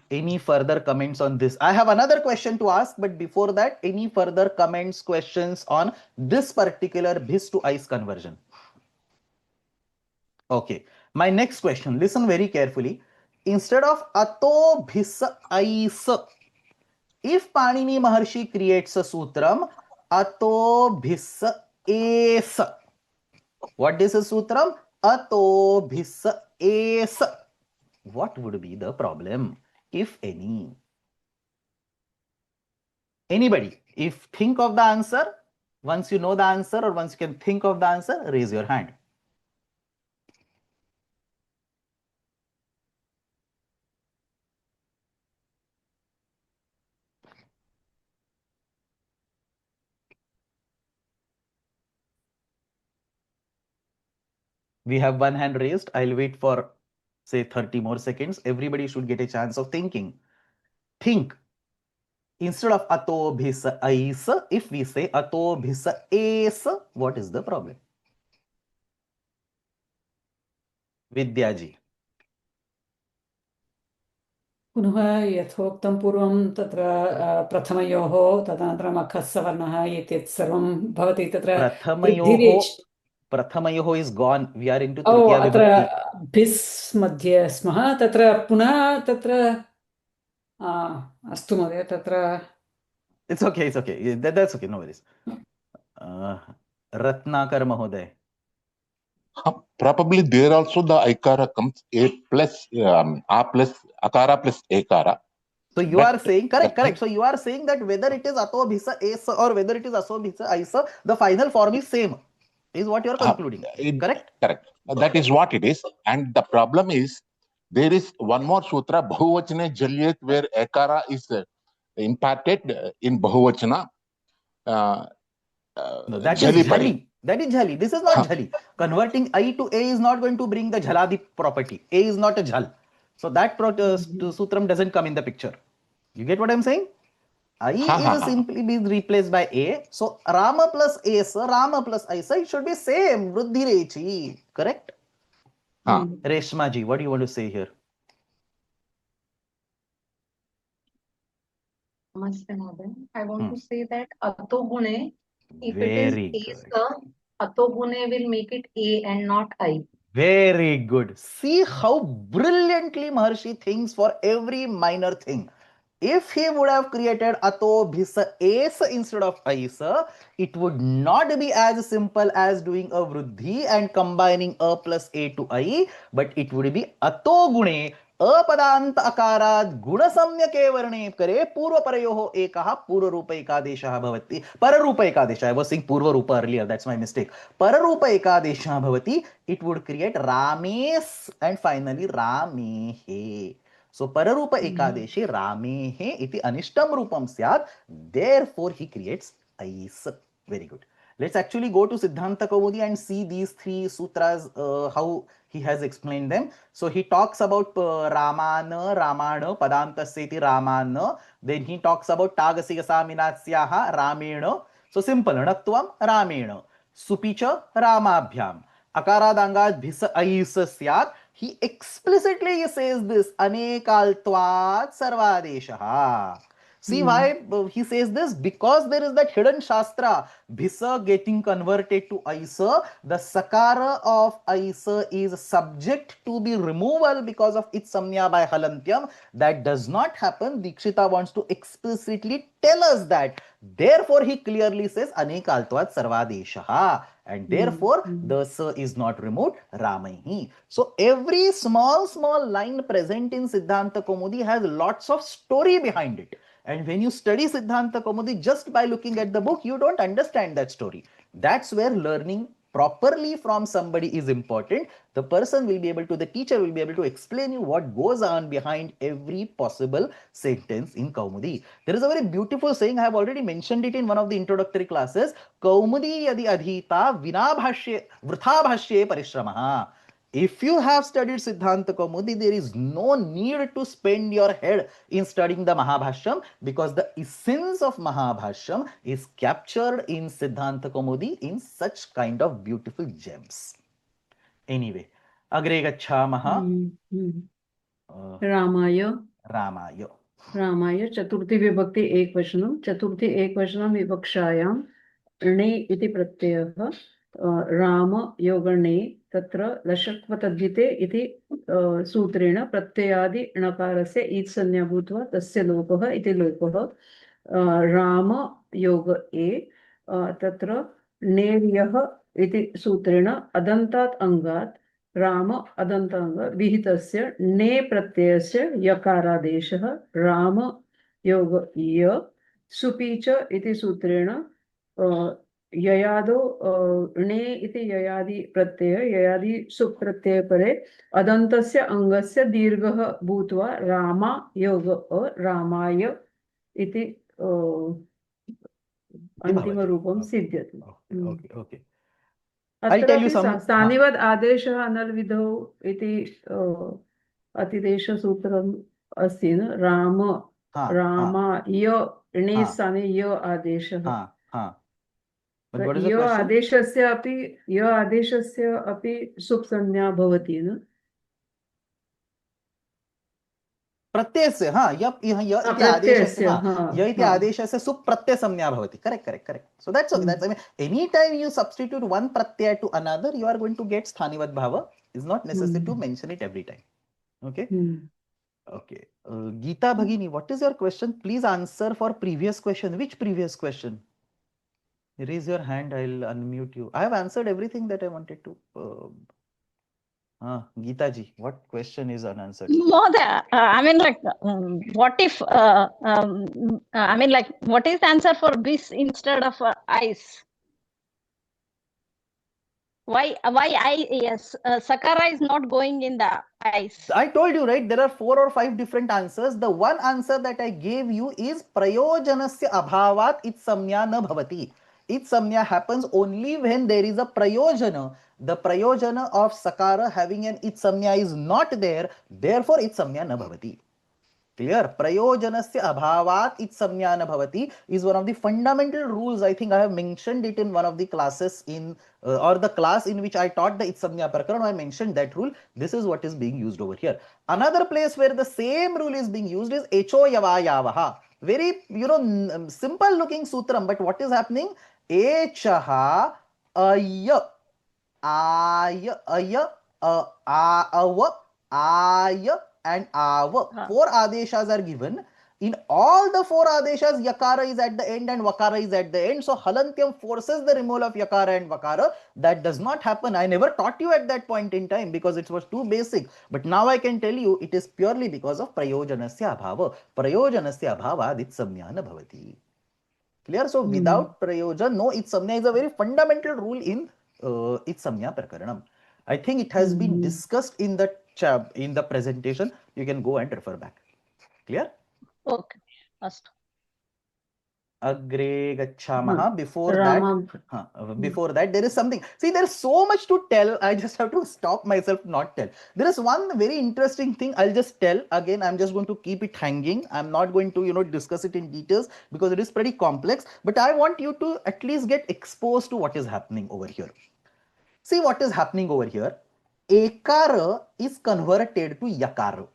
Any further comments on this? I have another question to ask, but before that, any further comments, questions on this particular bhis to ice conversion? Okay. My next question, listen very carefully. Instead of ato bhis ice, if Panini Maharshi creates a sutram, ato bhis es. What is a sutram? Ato bhis es. What would be the problem, if any? Anybody, if think of the answer, once you know the answer or once you can think of the answer, raise your hand. We have one hand raised. I'll wait for say 30 more seconds. Everybody should get a chance of thinking. Think. Instead of ato bhisa ais, if we say ato bhisa es, what is the problem? Vidyaji. पुनः यथोक्तं पूर्वं तत्र प्रथमयोः तदनन्तरम् अखस्सवर्णः इत्यत् सर्वं भवति तत्र प्रथमयोः is gone. We are into ओ तृतीया अत्र विभक्ति. भिस् मध्ये स्मः तत्र पुनः तत्र अस्तु महोदय तत्र It's okay. That's okay. No worries. Ratnakar Mahoday. Probably there also the ikara comes a plus akara plus ekara. So you are saying correct. So you are saying that whether it is ato bhisa es or whether it is aso bhisa aisa, the final form is same. Is what you are concluding. Correct? Correct. That is what it is. And the problem is there is one more sutra, Bahuvachane Jalyet, where ekara is impacted in Bahuvachana. No, that is jhali. That is jhali. This is not jhali. Converting I to A is not going to bring the jhaladi property. A is not a jhal. So that sutram doesn't come in the picture. You get what I'm saying? I is simply being replaced by A. So Rama plus Asa, Rama plus Isa, it should be same. Vruddhi rechi. Correct? Reshma ji, what do you want to say here? I want to say that ato gune, if it is Asa, ato gune will make it A and not I. Very good. See how brilliantly Maharshi thinks for every minor thing. If he would have created ato bhisa es instead of aisa, it would not be as simple as doing a vruddhi and combining a plus a to I, but it would be ato gune अपदांत अकारात् गुणसम्यके वर्णे करे पूर्वपरयोः एकः पूर्वरूप एकादेशः भवति पररूप एकादेशः. I was saying पूर्वरूप earlier, that's my mistake. पररूप एकादेशः भवति. It would create रामेस् and finally रामेः. So pararupa ekadeshe ramehe iti anishtam rupam syat. Therefore he creates ais. Very good. Let's actually go to Siddhanta Kaumudi and see these three sutras, how he has explained them. So he talks about Ramana, Ramana, Padantasyeti Ramana. Then he talks about Tagasiyasa Minatsyaha Ramena. So simple. Natvam Ramena. Supicha Ramabhyam. Akaradangad Bhisa Ais Syat. He explicitly says this anekaltvat sarvadeshaha. See why he says this? Because there is that hidden shastra, bhisa getting converted to aisa. The sakara of aisa is subject to the removal because of its samnya by halantyam. That does not happen. Dikshita wants to explicitly tell us that. Therefore, he clearly says anekaltvat sarvadeshaha. And therefore, the sa is not removed, Ramaihi. So every small line present in Siddhanta Kaumudi has lots of story behind it. And when you study Siddhanta Kaumudi, just by looking at the book, you don't understand that story. That's where learning properly from somebody is important. The person will be able to, the teacher will be able to explain you what goes on behind every possible sentence in Kaumudi. There is a very beautiful saying, I have already mentioned it in one of the introductory classes. Kaumudi yadi adhita vina bhashye vrtha bhashye parishramah. If you have studied Siddhanta Kaumudi, there is no need to spend your head in studying the Mahabhashyam because the essence of Mahabhashyam is captured in Siddhanta Kaumudi in such kind of beautiful gems. Anyway, agre gacchamaha. रामाय चतुर्थी विभक्ति एकवचनं चतुर्थी एकवचनं विवक्षायां णे इति प्रत्ययः राम योगणे तत्र लशक्वतद्धिते इति सूत्रेण प्रत्ययादि णकारस्य ईत् संज्ञा भूत्वा तस्य लोपः इति लोपः राम योग ए तत्र नेर्यः इति सूत्रेण अदन्तात् अङ्गात् राम अदन्ताङ्ग विहितस्य ने प्रत्ययस्य यकारादेशः राम योग य सुपि च इति सूत्रेण ययादो णे इति ययादि प्रत्यय ययादि सुप् प्रत्यय परे अदन्तस्य अङ्गस्य दीर्घः भूत्वा रामा योग रामाय इति अन्तिमरूपं सिद्ध्यति. Okay. I'll tell you अत्रापि some. स्थानिवद् आदेशः अनल्विधौ इति अतिदेशसूत्रम् अस्ति न. रामाय णे स्थाने य आदेशः. But what is the य question? आदेशस्य अपि सुप् संज्ञा भवति न. प्रत्ययस्य य इति आदेशस्य सुप् प्रत्यय संज्ञा भवति. Correct. So that's okay. That's, I mean, anytime you substitute one pratyaya to another, you are going to get sthanivat bhava. It's not necessary to mention it every time. Okay. Okay. Geeta Bhagini, what is your question? Please answer for previous question. Which previous question? Raise your hand. I'll unmute you. I have answered everything that I wanted to. Geeta ji, what question is unanswered? Mohdaya, I mean, like, what if, I mean, like, what is the answer for bis instead of ice? Why sakara is not going in the ice? I told you, right? There are 4 or 5 different answers. The one answer that I gave you is prayojanasya abhavat it samnya na bhavati. It samnya happens only when there is a prayojana. The prayojana of sakara having an it samnya is not there. Therefore, it samnya na bhavati. Clear? Prayojanasya abhavat it samnya na bhavati is one of the fundamental rules. I think I have mentioned it in one of the classes in or the class in which I taught the it samnya prakaran. I mentioned that rule. This is what is being used over here. Another place where the same rule is being used is echo yavayavaha. Very, simple looking sutram, but what is happening? Echaha aya aya and ava. 4 adeshas are given. In all the 4 adeshas, yakara is at the end and vakara is at the end. So halantyam forces the removal of yakara and vakara. That does not happen. I never taught you at that point in time because it was too basic. But now I can tell you it is purely because of prayojanasya abhava. Prayojanasya abhava it samnyana bhavati. Clear? So without prayojan, no it samnya is a very fundamental rule in it samnya prakaranam. I think it has been discussed in the presentation. You can go and refer back. Clear? Okay. Astu. Agre gachamaha. Before that, there is something. See, there is so much to tell. I just have to stop myself not tell. There is one very interesting thing I'll just tell. Again, I'm just going to keep it hanging. I'm not going to, discuss it in details because it is pretty complex. But I want you to at least get exposed to what is happening over here. See what is happening over here. Ekara is converted to yakara.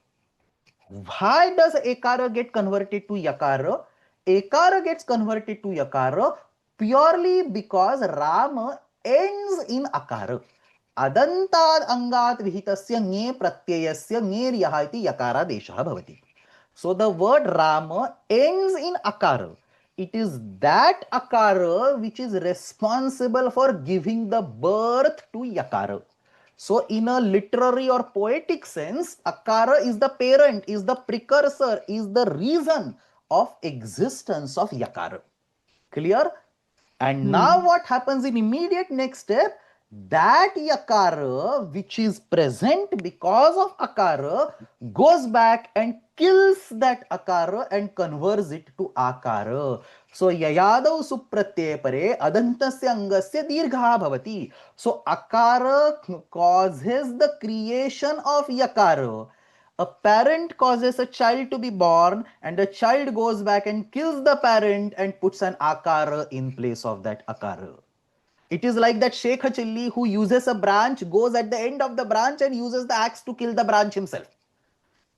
Why does ekara get converted to yakara? Ekara gets converted to yakara purely because Rama ends in akara. Adantad angat vihitasya nge pratyayasya nge ryaha iti yakara deshaha bhavati. So the word Rama ends in akara. It is that akara which is responsible for giving the birth to yakara. So in a literary or poetic sense, akara is the parent, is the precursor, is the reason of existence of yakara. Clear? And now what happens in immediate next step? That yakara which is present because of akara goes back and kills that akara and converts it to akara. So yayadav supratyaya pare adantasya angasya dirgha bhavati. So akara causes the creation of yakara. A parent causes a child to be born and the child goes back and kills the parent and puts an akara in place of that akara. It is like that Sheikh Chilli who uses a branch, goes at the end of the branch and uses the axe to kill the branch himself.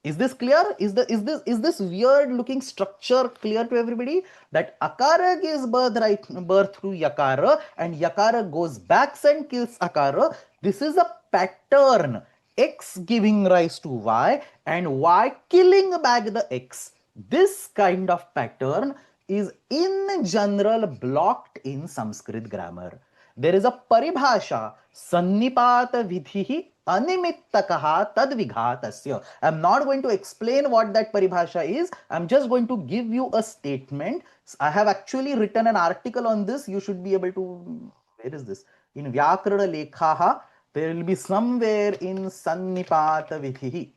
Is this clear? Is this weird looking structure clear to everybody? That akara gives birth to yakara and yakara goes back and kills akara. This is a pattern. X giving rise to Y and Y killing back the X. This kind of pattern is in general blocked in Sanskrit grammar. There is a paribhasha, sannipata vidhihi Animittakah tad vighatasya. I'm not going to explain what that paribhasha is. I'm just going to give you a statement. I have actually written an article on this. You should be able to, where is this? In Vyakarana Lekhaha, there will be somewhere in Sannipata Vidhihi.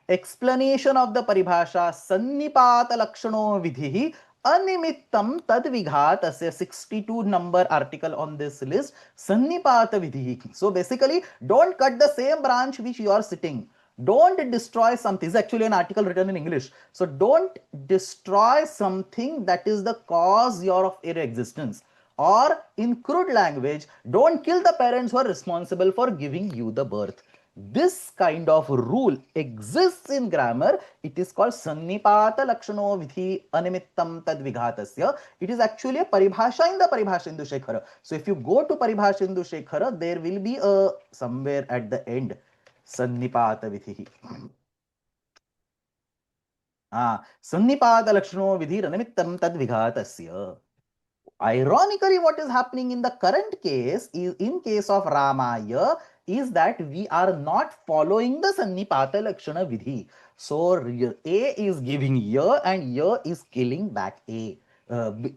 Explanation of the paribhasha Sannipata Lakshano Vidhihi Animittam Tad Vighatasya, 62 number article on this list. Sannipata Vidhihi. So basically, don't cut the same branch which you are sitting. Don't destroy something. This is actually an article written in English. So don't destroy something that is the cause of your existence. Or in crude language, don't kill the parents who are responsible for giving you the birth. This kind of rule exists in grammar. It is called Sannipata Lakshano Vidhi Animittam Tad Vighatasya. It is actually a paribhasha in the Paribhashindu Shekhara. So if you go to Paribhashindu Shekhara, there will be a somewhere at the end Sannipata Vidhi. Sannipata Lakshano Vidhi Animittam Tad Vighatasya. Ironically, what is happening in the current case is, in case of Ramaya, is that we are not following the Sannipata Lakshana Vidhi. So A is giving Ya and Ya is killing back A,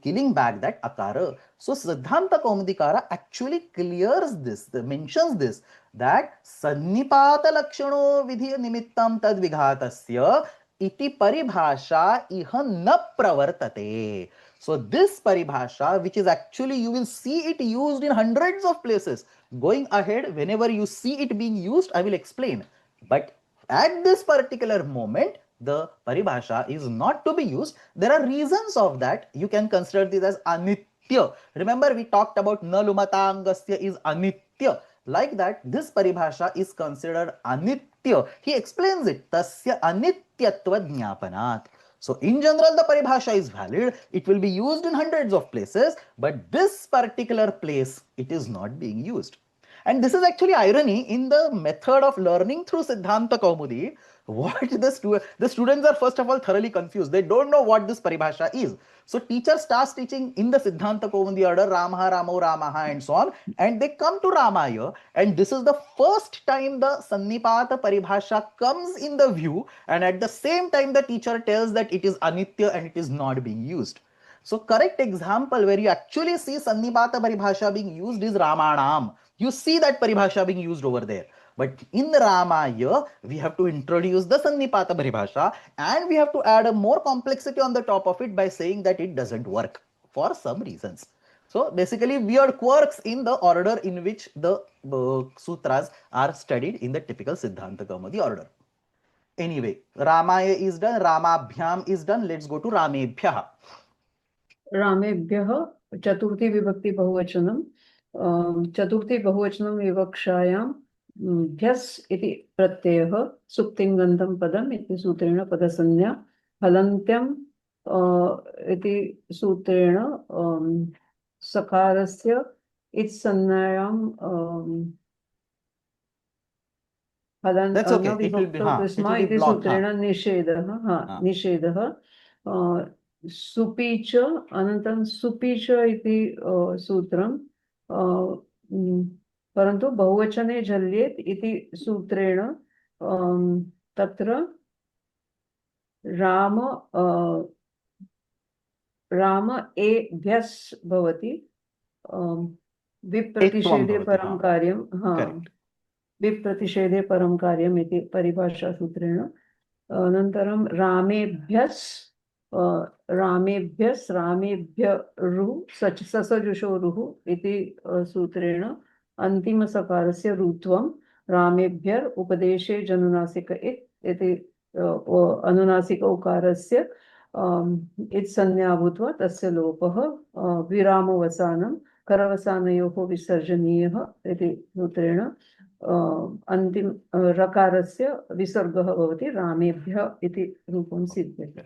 killing back that Akara. So Siddhanta Kaumadikara actually clears this, mentions this, that Sannipata Lakshano Vidhi Nimittam Tad Vighatasya iti paribhasha iha na pravartate. So this paribhasha, which is actually, you will see it used in hundreds of places. Going ahead, whenever you see it being used, I will explain. But at this particular moment, the paribhasha is not to be used. There are reasons of that. You can consider this as anitya. Remember, we talked about nalumatangasya is anitya. Like that, this paribhasha is considered anitya. He explains it. Tasya anityatva jnapanat. So in general, the paribhasha is valid. It will be used in hundreds of places, but this particular place, it is not being used. And this is actually irony in the method of learning through Siddhanta Kaumudi. What the students are first of all thoroughly confused. They don't know what this paribhasha is. So teacher starts teaching in the Siddhanta Kaumudi order, Ramaha, Ramo, Ramaha and so on. And they come to Ramaya. And this is the first time the Sannipata paribhasha comes in the view. And at the same time, the teacher tells that it is anitya and it is not being used. So correct example where you actually see Sannipata paribhasha being used is Ramanam. You see that paribhasha being used over there. But in Ramaya, we have to introduce the Sannipata paribhasha and we have to add a more complexity on the top of it by saying that it doesn't work for some reasons. So basically, weird quirks in the order in which the sutras are studied in the typical Siddhanta Kaumudi order. Anyway, Ramaya is done, Ramabhyam is done. Let's go to Ramebhyah. Ramebhyah Chaturthi Vibhakti Bahuvachanam. Chaturthi Bahuvachanam Vivakshayam Bhyas iti pratyayah suktingandam padam iti sutrena padasanya halantyam iti sutrena sakarasya itsannayam That's okay. It will be sutrena nishedah supicha anantam supicha iti sutram परंतु बहुवचने झल्येत इति सूत्रेण तत्र राम एभ्यस् भवति विप्रतिषेधे परं कार्यं विप्रतिषेधे परं कार्यम् इति परिभाषा सूत्रेण अनन्तरं रामेभ्यस् रामेभ्यरु ससजुषोरुः इति सूत्रेण अंतिम सकारस्य रुत्वं रामेभ्यर उपदेशे जनुनासिक इति अनुनासिक उकारस्य इत् संज्ञा भूत्वा तस्य लोपः विरामवसानं करवसानयोः विसर्जनीयः इति सूत्रेण अंतिम रकारस्य विसर्गः भवति रामेभ्यः इति रूपं सिद्ध्यते.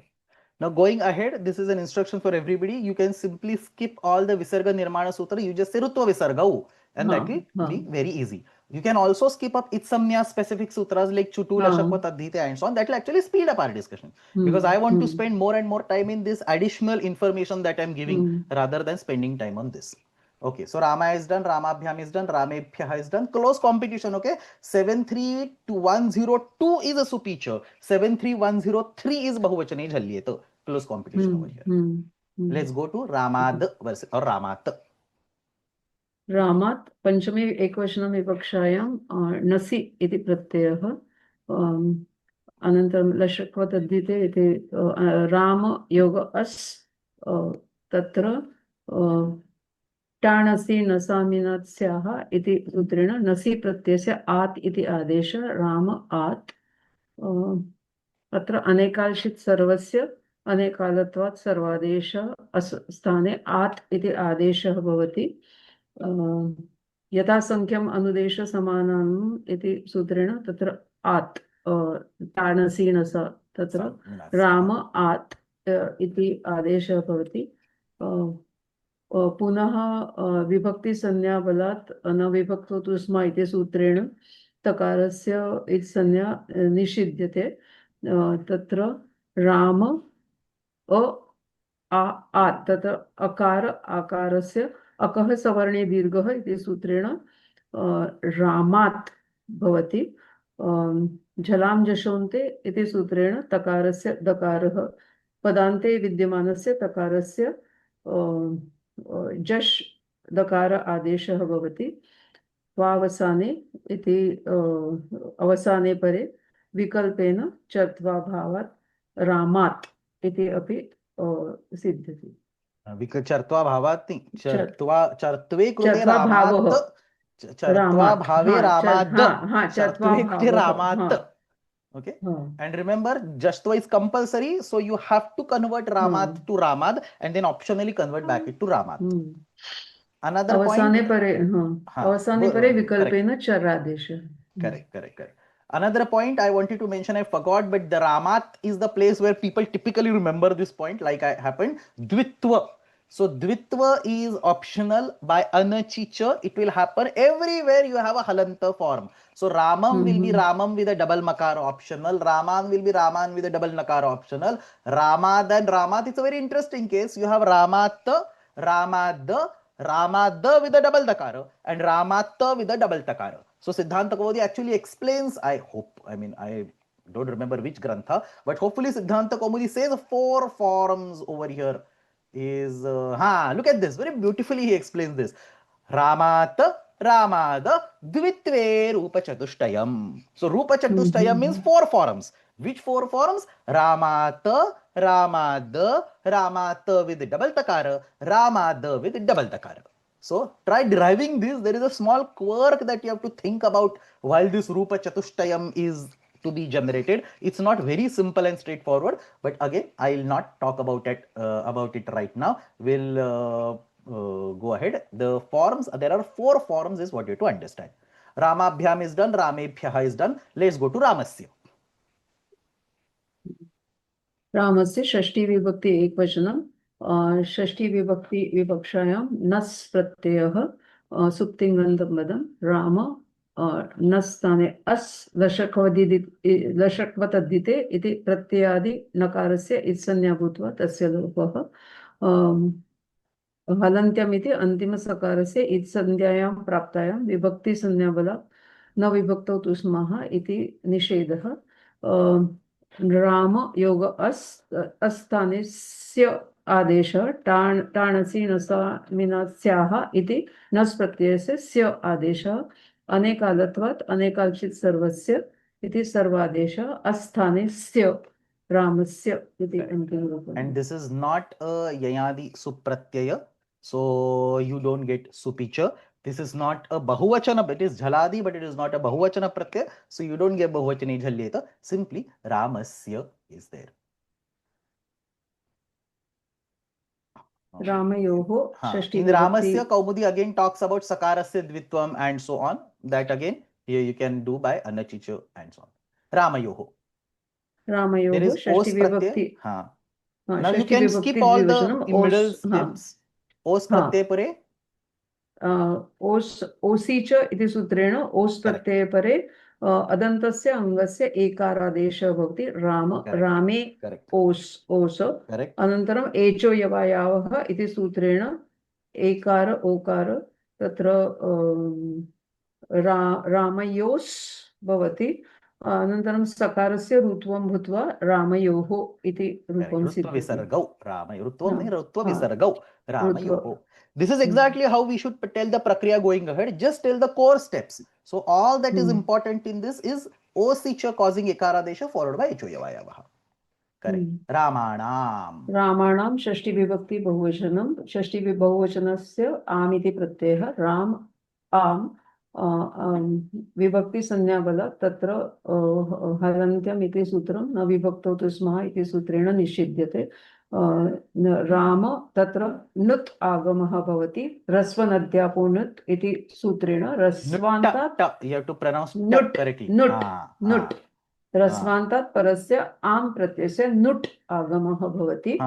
Now going ahead, this is an instruction for everybody. You can simply skip all the Visarga Nirmana Sutra. You just say Rutva Visarga and that will be very easy. You can also skip up Itsamnya specific sutras like Chutu, Lashakva, Tadhite and so on. That will actually speed up our discussion. Because I want to spend more and more time in this additional information that I'm giving rather than spending time on this. Okay, so Rama is done, Ramabhyam is done, Ramebhyah is done. Close competition, okay? 73102 is a superior. 73103 is Bahuvachane Jhalli hai, to close competition over here. Let's go to Ramad versus or Ramat. रामात् पंचमे एकवचनं विवक्षायां नसि इति प्रत्ययः अनन्तरं लशक्वतद्धिते इति राम योग अस् तत्र टाणसि नसामिनस्याः इति सूत्रेण नसि प्रत्ययस्य आत् इति आदेशः राम आत् अत्र अनेकाल्शित् सर्वस्य अनेकालत्वात् सर्वादेशः अस् स्थाने आत् इति आदेशः भवति यथासंख्यम् अनुदेश समानानम् इति सूत्रेण तत्र आत् ताणसीनस तत्र राम आत् इति आदेशः भवति पुनः विभक्तिसंज्ञाबलात् अनविभक्तो तु स्म इति सूत्रेण तकारस्य इत्संज्ञा निषिध्यते तत्र राम आ तत्र अकार आकारस्य अकः सवर्णे दीर्घः इति सूत्रेण रामात् भवति झलां जशोन्ते इति सूत्रेण तकारस्य दकारः पदान्ते विद्यमानस्य तकारस्य जश् दकार आदेशः भवति वावसाने इति अवसाने परे विकल्पेन चर्त्वा भावात् रामात् इति अपि सिद्ध्यति चर्त्वा भावात् चर्त्वे कृते रामात् चर्त्वा भावे रामात् चर्त्वे कृते रामात्. Okay, and remember jashtva is compulsory, so you have to convert ramat to ramad and then optionally convert back it to ramat. Another avasane point avasane pare vikalpena charadesha. Correct. Another point I wanted to mention, I forgot, but the ramat is the place where people typically remember this point, like I happened. Dvitva. So dvitva is optional by anachicha. It will happen everywhere you have a halanta form. So ramam will be ramam with a double makar optional. Raman will be raman with a double nakar optional. Ramad and ramat, it's a very interesting case. You have ramat, ramad with a double dakara and ramat with a double takara. So Siddhanta Kaumudi actually explains, I don't remember which grantha, but hopefully Siddhanta Kaumudi says 4 forms over here. Is look at this, very beautifully he explains this. Ramat Ramad Dvitve Rupa Chatushtayam. So Rupa Chatushtayam means 4 forms. Which 4 forms? Ramat Ramad Ramat with double takara, Ramad with double takara. So try deriving this. There is a small quirk that you have to think about while this Rupa Chatushtayam is to be generated. It's not very simple and straightforward, but again, I will not talk about it right now. We'll go ahead. The forms, there are 4 forms is what you have to understand. Ramabhyam is done, Ramebhyah is done. Let's go to Ramasya. रामस्य षष्ठी विभक्ति एकवचनं षष्ठी विभक्ति विवक्षायां नस् प्रत्ययः सुप्तिङन्तं पदं राम नस् स्थाने अस् लशक्वतद्धिते इति प्रत्ययादि नकारस्य इत्संज्ञा भूत्वा तस्य लोपः हलन्त्यम् इति अन्तिमसकारस्य इत्संज्ञायां प्राप्तायां विभक्तिसंज्ञाबलात् न विभक्तौ तु स्मः इति निषेधः राम योग अस्थाने स्य आदेशः टाणसि नसामिनस्याः इति नस् प्रत्ययस्य स्य आदेशः अनेकालत्वात् अनेकाल्शित् सर्वस्य इति सर्वादेशः अस्थाने स्य रामस्य इति अन्तिमरूपम्. And this is not a yayadi supratyaya, so you don't get supicha. This is not a bahuvachana, it is jhaladi, but it is not a bahuvachana pratyaya, so you don't get bahuvachane jhalyeta. Simply Ramasya is there. Ramayoho Shashti in Ramasya, Kaumudi again talks about sakarasya dvitvam and so on. That again here you can do by anachicha and so on. Ramayoho. There is os pratyay. Now you can skip all the middle steps. Os pratyay pare. ओसी च इति सूत्रेण ओस् प्रत्यये परे अदन्तस्य अङ्गस्य एकारादेशः भवति राम रामे ओस् ओस् अनन्तरम् echo यवायावः इति सूत्रेण एकार ओकार तत्र रामयोस् भवति। अनन्तरं सकारस्य ऋत्वं भूत्वा रामयोः इति रूपं सिद्ध्यति। ऋत्वविसर्गौ रामयोः हा, ऋत्वविसर्गौ रामयोः. ऋत्व. This is exactly how we should tell the prakriya going ahead. Just tell the core steps. So all that is important in this is osicha causing ekaradesha followed by echoyavayavaha. Correct. रामाणाम. रामाणाम षष्ठी विभक्ति बहुवचनम. षष्ठी बहुवचनस्य आम इति प्रत्ययः. राम आम विभक्ति संज्ञाबल तत्र हलन्त्यम् इति सूत्रं न विभक्तौ तु स्मः इति सूत्रेण निषिध्यते. राम तत्र नुत् आगमः भवति. ह्रस्वनद्यापो नुत् इति सूत्रेण ह्रस्वान्तात् You have to pronounce नुट् correctly. नुट् ह्रस्वान्तात् परस्य आम् प्रत्ययस्य नुट् आगमः भवति.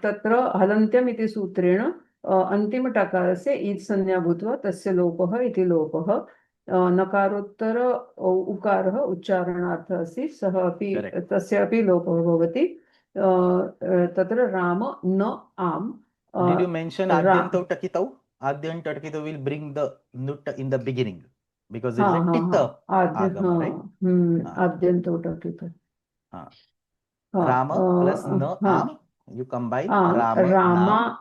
तत्र हलन्त्यम् इति सूत्रेण अन्तिमटकारस्य ईत् संज्ञा भूत्वा तस्य लोपः इति लोपः. नकारोत्तर उकारः उच्चारणार्थः अस्ति, सः अपि तस्य अपि लोपः भवति. तत्र राम न आम्. Did you mention adyantau takitau? Adyant takitau will bring the nut in the beginning because it is a titta agama, right? Adyantau takitau. Rama plus na am, you combine Rama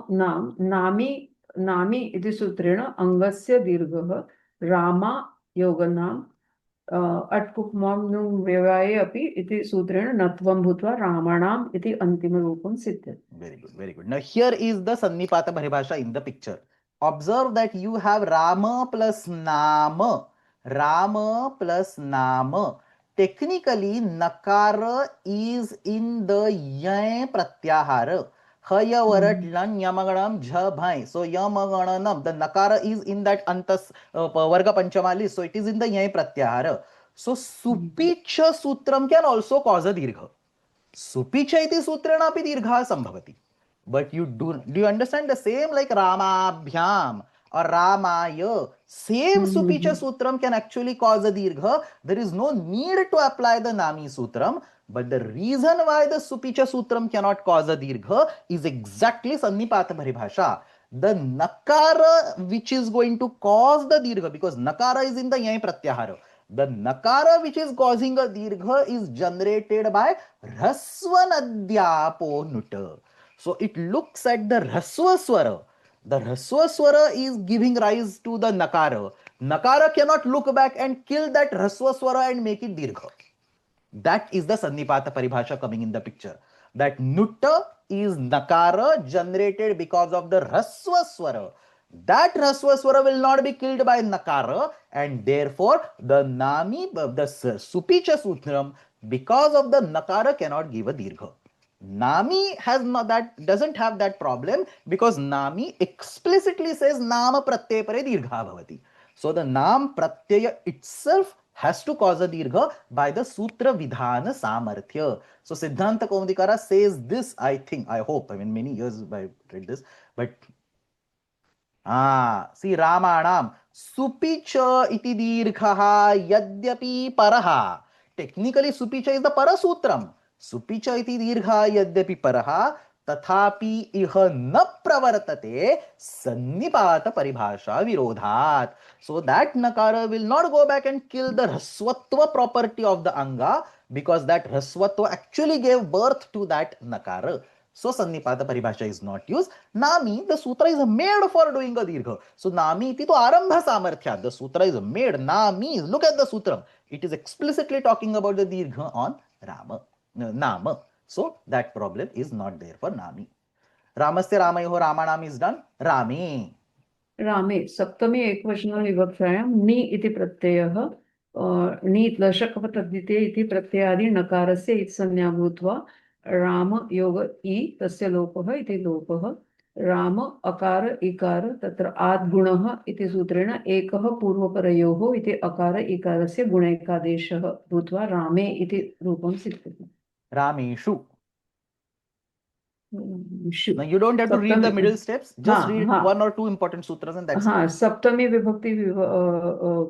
नाम नामी इति सूत्रेण अंगस्य दीर्घः. रामा योगनाम अट्कुप्मां नु व्यवाये अपि इति सूत्रेण नत्वं भूत्वा रामाणाम इति अंतिमरूपं सिद्ध्यति. Very good. Now here is the sannipata paribhasha in the picture. Observe that you have Rama plus Nama. Rama plus Nama. Technically, nakara is in the yay pratyahara. Haya varat lan yamaganam jha bhai. So yamaganam, the nakara is in that antas varga panchamalis. So it is in the yay pratyahara. So supicha sutram can also cause a dirgha. Supicha iti sutrena api dirgha sambhavati. But you do you understand the same like Ramabhyam or Ramaya? Same supicha sutram can actually cause a dirgha. There is no need to apply the nami sutram. But the reason why the supicha sutram cannot cause a dirgha is exactly sannipata paribhasha. The nakara which is going to cause the dirgha, because nakara is in the yai pratyahara. The nakara which is causing a dirgha is generated by hrasvanadhyapo nuta. So it looks at the hrasva swara. The hrasva swara is giving rise to the nakara. Nakara cannot look back and kill that hrasva swara and make it dirgha. That is the sannipata paribhasha coming in the picture. That nutta is nakara generated because of the hrasva swara. That hrasva swara will not be killed by nakara, and therefore the nami, the supicha sutram, because of the nakara cannot give a dirgha. Nami has not that, doesn't have that problem, because nami explicitly says nama pratyaya pare dirgha bhavati. So the nam pratyaya itself has to cause a dirgha by the sutra vidhana samarthya. So Siddhanta Kaumudikara says this, I think, I hope, I mean many years I read this, but see Ramanam supicha iti dirghaha yadyapi paraha. Technically supicha is the parasutram. Supicha iti dirgha yadyapi paraha tathapi iha na pravartate sannipata paribhasha virodhat. So that nakara will not go back and kill the hraswatva property of the anga, because that hraswatva actually gave birth to that nakara. So sannipata paribhasha is not used. Nami, the sutra is made for doing a dirgha. So nami iti to arambha samarthya. The sutra is made. Nami, look at the sutra. It is explicitly talking about the dirgha on Rama. Nama. So that problem is not there for nami. Ramasya Ramayoho Ramanam is done. Rame. रामे सप्तमी एकवचन विवक्षायां नि इति प्रत्ययः नि लशकपतद्धिते इति प्रत्ययादि नकारस्य इत्संज्ञा भूत्वा राम योग इ तस्य लोपः इति लोपः. राम अकार इकार तत्र आद्गुणः इति सूत्रेण एकः पूर्वपरयोः इति अकार इकारस्य गुणैकादेशः भूत्वा रामे इति रूपं सिद्ध्यति. Rameshu. Now you don't have to read the middle steps. Just read one or two important sutras and that's it. सप्तमी विभक्ति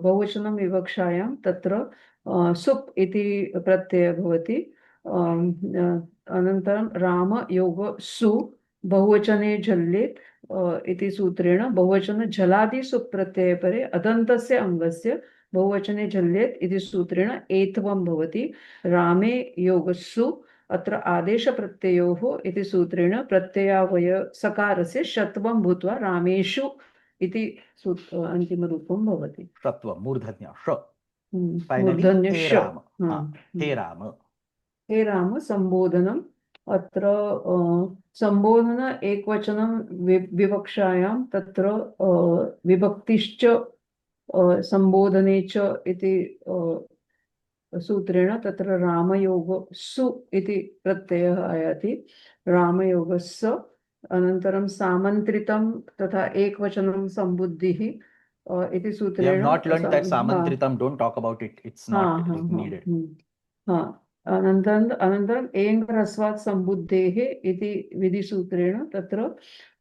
बहुवचनं विवक्षायां तत्र सुप् इति प्रत्ययः भवति. अनन्तरं राम योग सु बहुवचने झल्लेत् इति सूत्रेण बहुवचन झलादि सुप्रत्यये परे अदन्तस्य अङ्गस्य बहुवचने झल्लेत् इति सूत्रेण एत्वं भवति। रामे योगस्सु अत्र आदेशप्रत्ययोः इति सूत्रेण प्रत्ययावय सकारस्य षत्वं भूत्वा रामेषु इति अन्तिमरूपं भवति। षत्वं मूर्धन्य ष। Finally, मूर्धन्य हे ष। राम। हे राम। हे राम संबोधनम् अत्र संबोधन एकवचनं विवक्षायां तत्र विभक्तिश्च संबोधने च इति सूत्रेण तत्र रामयोग सु इति प्रत्ययः आयाति। रामयोगस्य अनन्तरं सामन्त्रितं तथा एकवचनं सम्बुद्धिः इति We have सूत्रेण not learned that samantritam. Don't talk about it. It's not needed. अनन्तरम् एङ् सम्बुद्धेः इति विधिसूत्रेण तत्र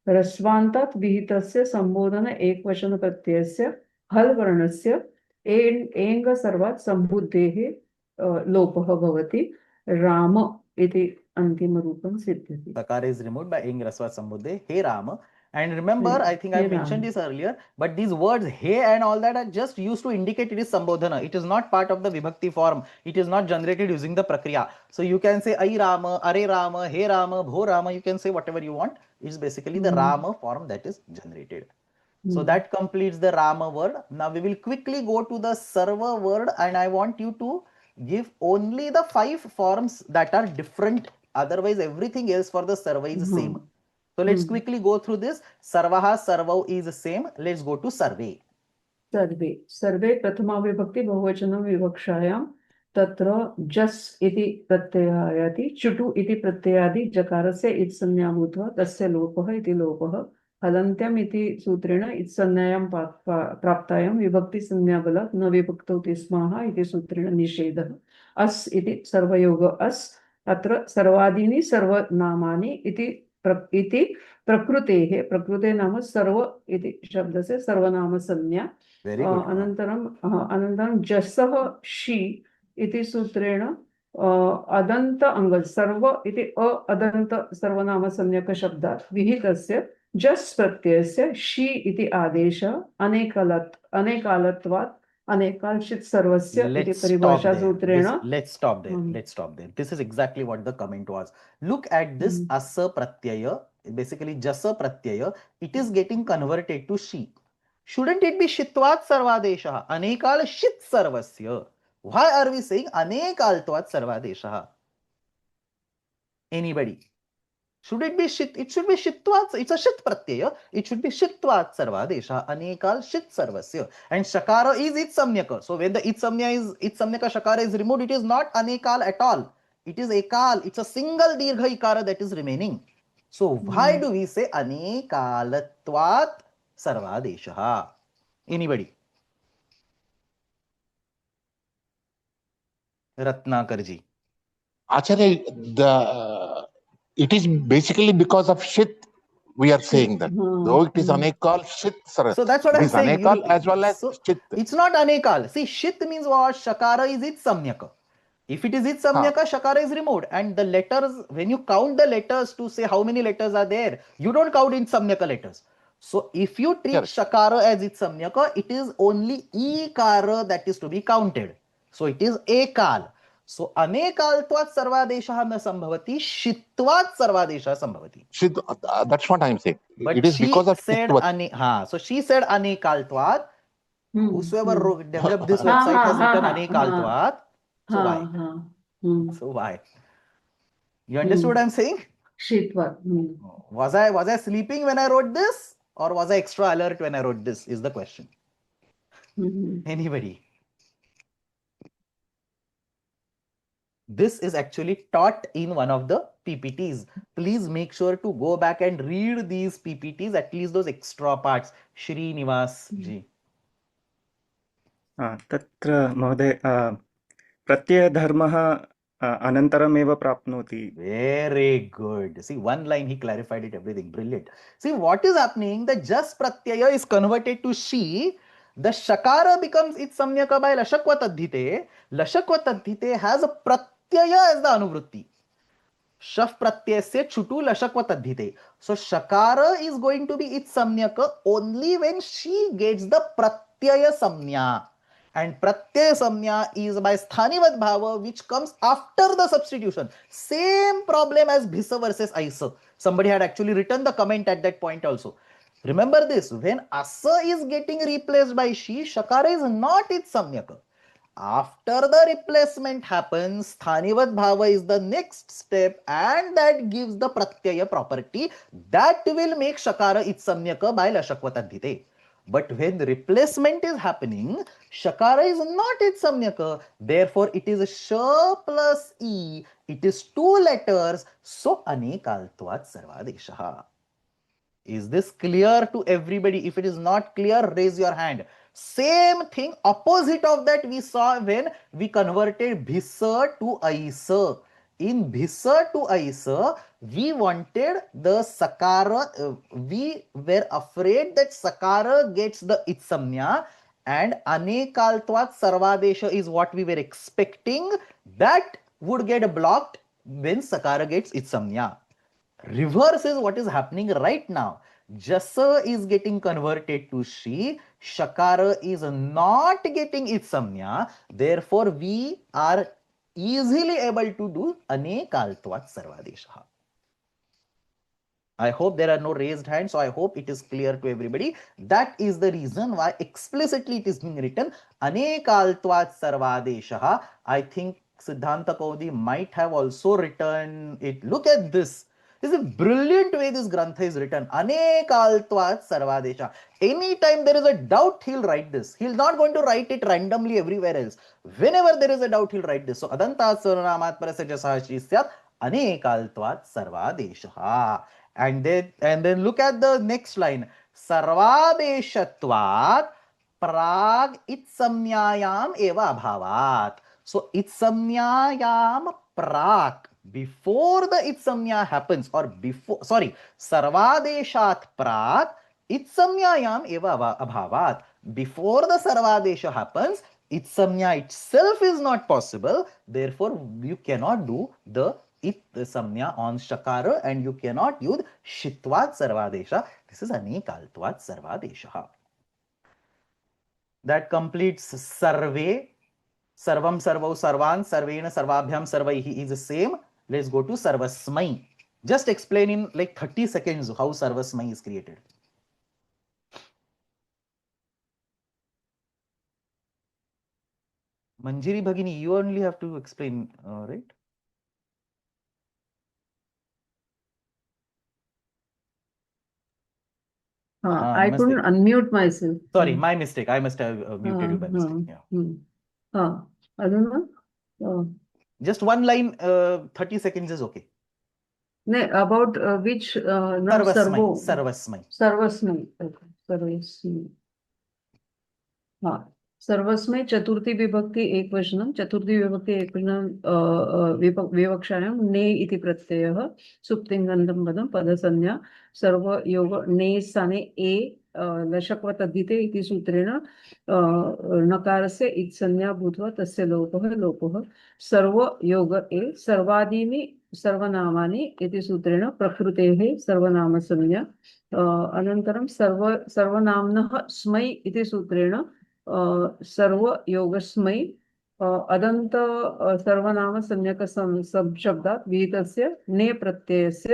ह्रस्वान्तात् विहितस्य सम्बोधन एकवचनप्रत्ययस्य हल् वर्णस्य एङ् सर्वात् सम्बुद्धेः लोपः भवति। राम इति अन्तिमरूपं सिद्ध्यति। Sakara is removed by eng rasvat sambuddhe. Hey Rama. And remember, I think I mentioned this earlier, but these words he and all that are just used to indicate it is sambodhana. It is not part of the vibhakti form. It is not generated using the prakriya. So you can say ai Rama, are Rama, he Rama, bho Rama. You can say whatever you want. It's basically the Rama form that is generated. So that completes the Rama word. Now we will quickly go to the Sarva word, and I want you to give only the 5 forms that are different. Otherwise, everything else for the Sarva is same. So let's quickly go through this. Sarvaha, Sarvau is same. Let's go to Sarve. सर्वे सर्वे प्रथमा विभक्ति बहुवचनं विवक्षायां तत्र जस् इति प्रत्ययः आयाति। चुटु इति प्रत्ययादि जकारस्य इत्संज्ञा भूत्वा तस्य लोपः इति लोपः। हलन्त्यम् इति सूत्रेण इत्संज्ञायां प्राप्तायां विभक्तिसंज्ञाबलात् न विभक्तौ तिस्माः इति सूत्रेण निषेधः। अस् इति सर्वयोग अस्। अत्र सर्वादीनि सर्वनामानि इति प्रकृतेः प्रकृते नाम सर्व इति शब्दस्य सर्वनाम संज्ञा। अनन्तरं जसः शी इति सूत्रेण अदन्त अंग सर्व इति अदन्त सर्वनाम संज्ञक शब्दात् विहितस्य जस् प्रत्ययस्य शी इति आदेशः अनेकालत्वात् अनेकाल्शित् सर्वस्य इति परिभाषा सूत्रेण। Let's stop there. This is exactly what the comment was. Look at this asa pratyaya, basically jasa pratyaya. It is getting converted to she. Shouldn't it be shitvat sarvadesha? Anekal shit sarvasya. Why are we saying anekaltvat sarvadesha? Anybody? Should it be shit? It should be shitvat. It's a shit pratyaya. It should be shitvat sarvadesha. Anekal shit sarvasya. And shakara is itsamnyaka. So when the itsamnyaka shakara is removed, it is not anekal at all. It is ekal. It's a single dirgha ikara that is remaining. So why do we say anekalatvat sarvadesha? Anybody? Ratnakarji. Acharya, it is basically because of shit we are saying that. Though it is anekal shit. So that's what I'm saying. Anekal as well as shit. It's not anekal. See, shit means what? Shakara is itsamnyaka. If it is itsamnyaka, shakara is removed. And the letters, when you count the letters to say how many letters are there, you don't count in samnyaka letters. So if you treat shakara as itsamnyaka, it is only ikara that is to be counted. So it is ekal. So anekaltvat sarvadesha na sambhavati, shitvat sarvadesha sambhavati. That's what I'm saying. But it is because of said so she said anekaltvat. Whosoever developed this website has written anekaltvat. So why? So why? You understood what I'm saying? Shitvat. Was I sleeping when I wrote this, or was I extra alert when I wrote this? Is the question. Anybody? This is actually taught in one of the PPTs. Please make sure to go back and read these PPTs, at least those extra parts. Shri Nivas ji. तत्र महोदय प्रत्ययधर्मः अनन्तरमेव प्राप्नोति. Very good. See, one line he clarified it, everything. Brilliant. See, what is happening? The just pratyaya is converted to she. The shakara becomes its samnyaka by lashakva tadhite. Lashakva tadhite has a pratyaya as the anuvrutti. Shaf pratyasya chutu lashakva tadhite. So shakara is going to be its samyaka only when she gets the pratyaya samnya. And pratyaya samnya is by sthanivat bhava, which comes after the substitution. Same problem as bhisa versus aisa. Somebody had actually written the comment at that point also. Remember this, when asa is getting replaced by she, shakara is not its samyaka. After the replacement happens, sthanivat bhava is the next step, and that gives the pratyaya property that will make shakara its samyaka by lashakvatadhite. But when the replacement is happening, shakara is not its samyaka. Therefore, it is sh plus e. It is two letters. So, anekaltvat sarvadeshaha. Is this clear to everybody? If it is not clear, raise your hand. Same thing, opposite of that we saw when we converted bhisa to aisa. In bhisa to aisa, we wanted the sakara, we were afraid that sakara gets the itsamnya, and anekaltvat sarvadesha is what we were expecting that would get blocked when sakara gets itsamnya. Reverse is what is happening right now. Jasa is getting converted to Shi. Shakara is not getting its samnya. Therefore, we are easily able to do anekaltvat sarvadeshaha. I hope there are no raised hands, so I hope it is clear to everybody. That is the reason why explicitly it is being written anekaltvat sarvadeshaha. I think Siddhanta Kaudi might have also written it. Look at this. This is a brilliant way this grantha is written. Anekaltvat sarvadesha. Anytime there is a doubt, he'll write this. He's not going to write it randomly everywhere else. Whenever there is a doubt, he'll write this. So adantat sarvanamat parasya jasashi syat anekaltvat sarvadesha. And then look at the next line. Sarvadeshatvat prag itsamnyayam eva abhavat. So itsamnyayam prag. Before the itsamnya happens, or before, sorry, sarvadeshat prag itsamnyayam eva abhavat. Before the sarvadesha happens, itsamnya itself is not possible. Therefore, you cannot do the samnya on shakara, and you cannot use shitvat sarvadesha. This is anekaltvat sarvadesha. That completes sarve. Sarvam sarvau sarvan sarvena sarvabhyam sarvaihi is the same. Let's go to sarvasmai. Just explain in like 30 seconds how sarvasmai is created. Manjiri Bhagini, you only have to explain, right? I couldn't unmute myself. Sorry, my mistake. I must have muted you by mistake. I don't know. Just one line, 30 seconds is okay. No, about which Sarvasmai. Sarvasmai. Sarvasmai. Okay. Sarvasmai. सर्वस्मै चतुर्थी विभक्ति एकवचनं चतुर्थी विभक्ति एकवचनं विवक्षायां ने इति प्रत्ययः सुप्तिङ्गन्तं पदं पदसंज्ञा सर्वयोग ने स्थाने ए लशक्वतद्धिते इति सूत्रेण नकारस्य इत्संज्ञा भूत्वा तस्य लोपः सर्वयोग ए सर्वादीनि सर्वनामानि इति सूत्रेण प्रकृतेः सर्वनामसंज्ञा अनन्तरं सर्वनाम्नः स्मै इति सूत्रेण सर्वयोगस्मै अदन्त सर्वनाम संज्ञक शब्दात् विहितस्य ने प्रत्ययस्य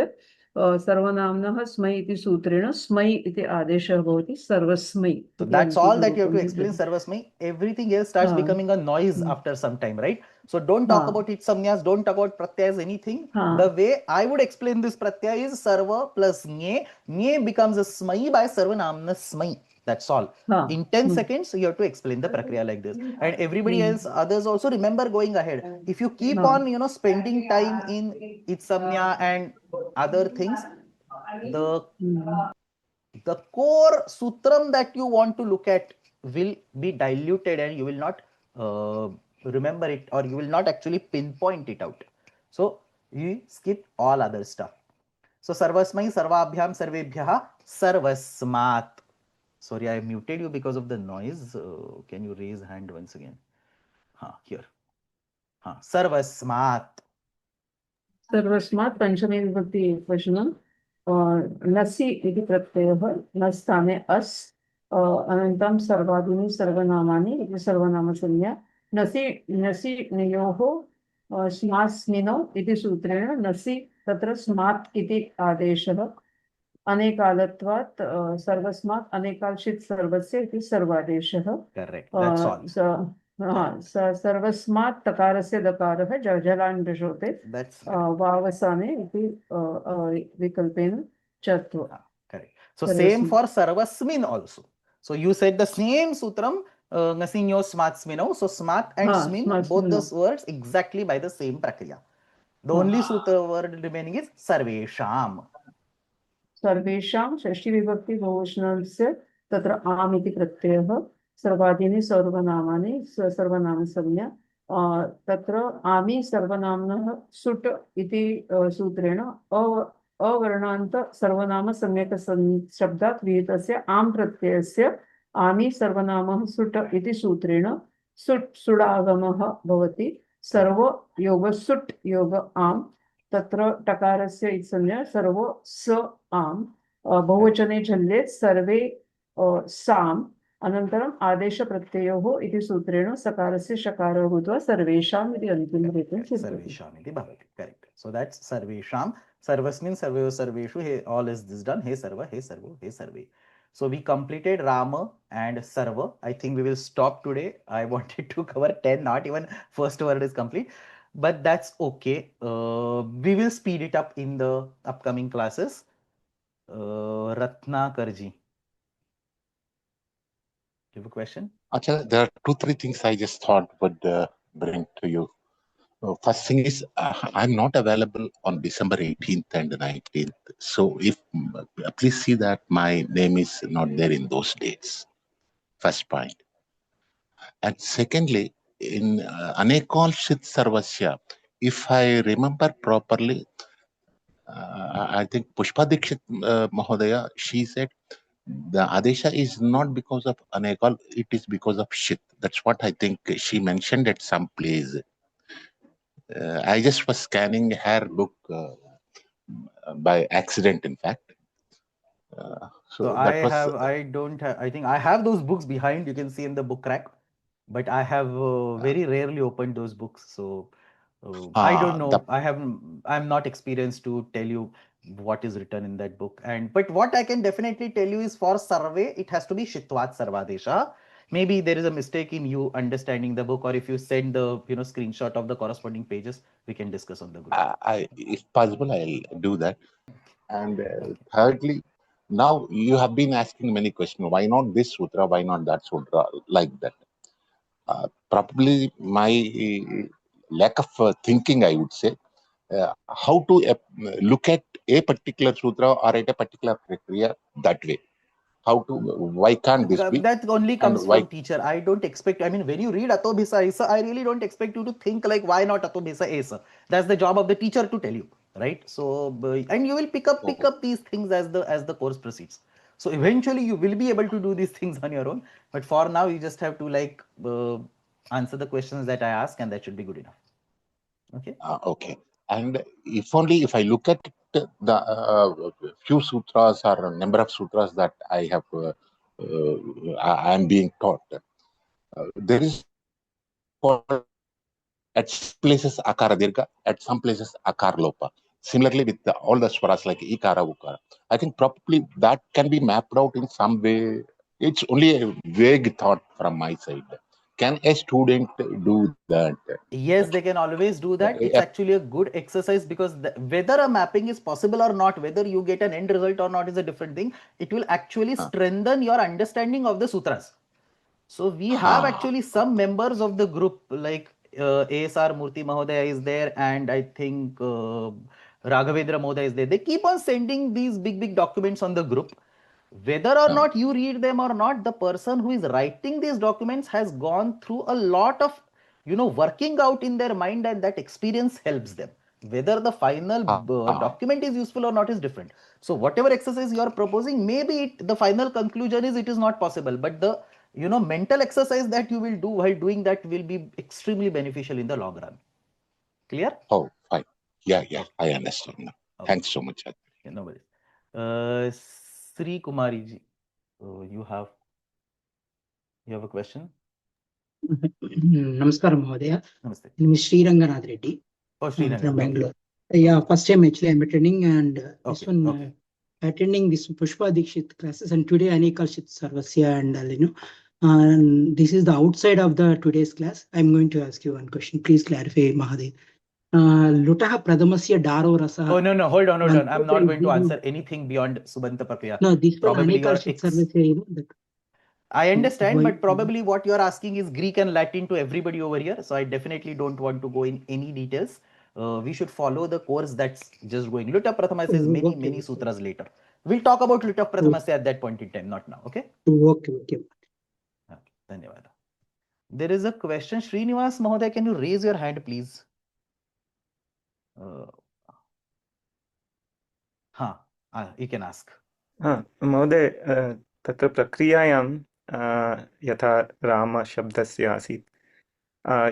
सर्वनाम्नः स्मै इति सूत्रेण स्मै इति आदेशः भवति सर्वस्मै. So that's all that you have to explain sarvasmai. Everything else starts becoming a noise after some time, right? So don't talk about its samnyas, don't talk about pratyas, anything. The way I would explain this pratyaya is sarva plus nye. Nye becomes a smai by sarvanamna smai. That's all. In 10 seconds, you have to explain the prakriya like this. And everybody else, others also remember going ahead. If you keep on, spending time in itsamnya and other things, the core sutram that you want to look at will be diluted and you will not remember it, or you will not actually pinpoint it out. So you skip all other stuff. So sarvasmai, sarvabhyam, sarvebhyaha, sarvasmat. Sorry, I muted you because of the noise. Can you raise hand once again? Here. Sarvasmat. सर्वस्मात् पंचमी विभक्ति एकवचनं नसि इति प्रत्ययः न स्थाने अस् अनन्तरं सर्वादीनि सर्वनामानि इति सर्वनामसंज्ञा नसि नसि नयोः स्मास्मिनौ इति सूत्रेण नसि तत्र स्मात् इति आदेशः अनेकालत्वात् सर्वस्मात् अनेकाल्शित् सर्वस्य इति सर्वादेशः Correct. That's all. सर्वस्मात् तकारस्य दकारः जलाण्डशोते That's right. वावसाने इति विकल्पेन चत्वा. Correct. So same for sarvasmin also. So you said the same sutram, ngasinyo smatsmino. So smat and smin, both those words exactly by the same prakriya. The only sutra word remaining is sarvesham. सर्वेषां षष्ठी विभक्ति बहुवचनस्य तत्र आम् इति प्रत्ययः सर्वादीनि सर्वनामानि सर्वनामसंज्ञा तत्र आमि सर्वनाम्नः सुट् इति सूत्रेण अवर्णान्त सर्वनामसंज्ञक शब्दात् विहितस्य आम् प्रत्ययस्य आमि सर्वनामः सुट् इति सूत्रेण सुट् सुडागमः भवति सर्व योग सुट् योग आम् तत्र टकारस्य इति संज्ञा सर्व स आम् बहुवचने झल्लेत् सर्वे साम् अनन्तरम् आदेशप्रत्ययोः इति सूत्रेण सकारस्य शकारः भूत्वा सर्वेषाम् इति अन्तिमरूपेण सर्वेषाम् इति भवति. Correct. So that's सर्वेषां सर्वस्मिन् सर्वयो सर्वेषु all is this done हे सर्व हे सर्वो हे सर्वे. So we completed Rama and Sarva. I think we will stop today. I wanted to cover 10, not even first word is complete. But that's okay. We will speed it up in the upcoming classes. Ratnakarji, you have a question? Achha, there are 2-3 things I just thought would bring to you. First thing is, I'm not available on December 18th and 19th. So if please see that my name is not there in those dates. First point. And secondly, in Anekal Shit Sarvasya, if I remember properly, I think Pushpa Dikshit Mahodaya, she said, the Adesha is not because of Anekal, it is because of Shit. That's what I think she mentioned at some place. I just was scanning her book by accident, in fact. So I think I have those books behind, you can see in the book rack, but I have very rarely opened those books. So I don't know. I'm not experienced to tell you what is written in that book. But what I can definitely tell you is for survey, it has to be Shitvat Sarvadesha. Maybe there is a mistake in you understanding the book, or if you send the screenshot of the corresponding pages, we can discuss on the group. If possible, I'll do that. And thirdly, now you have been asking many questions. Why not this sutra? Why not that sutra? Like that. Probably my lack of thinking, I would say, how to look at a particular sutra or at a particular criteria that way. Why can't this be? That only comes from teacher. I don't expect, when you read Ato Bhisa Esa, I really don't expect you to think like, why not Ato Bhisa Esa? That's the job of the teacher to tell you, right? So, and you will pick up these things as the course proceeds. So eventually you will be able to do these things on your own. But for now, you just have to answer the questions that I ask, and that should be good enough. Okay. Okay. And if I look at the few sutras or a number of sutras that I have, I am being taught, there is at some places akara dirgha, at some places akar lopa. Similarly with all the swaras like ikara, ukara. I think probably that can be mapped out in some way. It's only a vague thought from my side. Can a student do that? Yes, they can always do that. It's actually a good exercise because whether a mapping is possible or not, whether you get an end result or not is a different thing. It will actually strengthen your understanding of the sutras. So we have actually some members of the group like ASR Murthy Mahodaya is there, and I think Raghavendra Mahodaya is there. They keep on sending these big documents on the group. Whether or not you read them or not, the person who is writing these documents has gone through a lot of, working out in their mind, and that experience helps them. Whether the final document is useful or not is different. So whatever exercise you are proposing, maybe the final conclusion is it is not possible, but the mental exercise that you will do while doing that will be extremely beneficial in the long run. Clear? Oh, fine. Yeah, Okay. I understood now. Okay. Thanks so much. Yeah, no worries. Sri Kumari ji, you have a question? Namaskaram, Mahodaya. Namaste. My name is Sri Ranganath Reddy from Bangalore. Yeah, first time actually I'm attending, and this one attending this Pushpa Dikshit classes, and today Anikal Shit Sarvasya, and this is the outside of the today's class. I'm going to ask you one question. Please clarify, Mahadev. Lutaha Pradhamasya Daro Rasa. Oh, no, hold on. I'm not going to answer anything beyond Subanta Prakriya. No, this one Probably Anikal Shit Sarvasya, I understand, but probably what you're asking is Greek and Latin to everybody over here. So I definitely don't want to go in any details. We should follow the course that's just going. Luta Prathamasya is many sutras later. We'll talk about Luta Prathamasya at that point in time, not now. Okay? Okay. Dhanyawad. There is a question. Srinivas Mahoday, can you raise your hand, please? You can ask. महोदय तत्र प्रक्रियायां यथा रामशब्दस्य आसीत्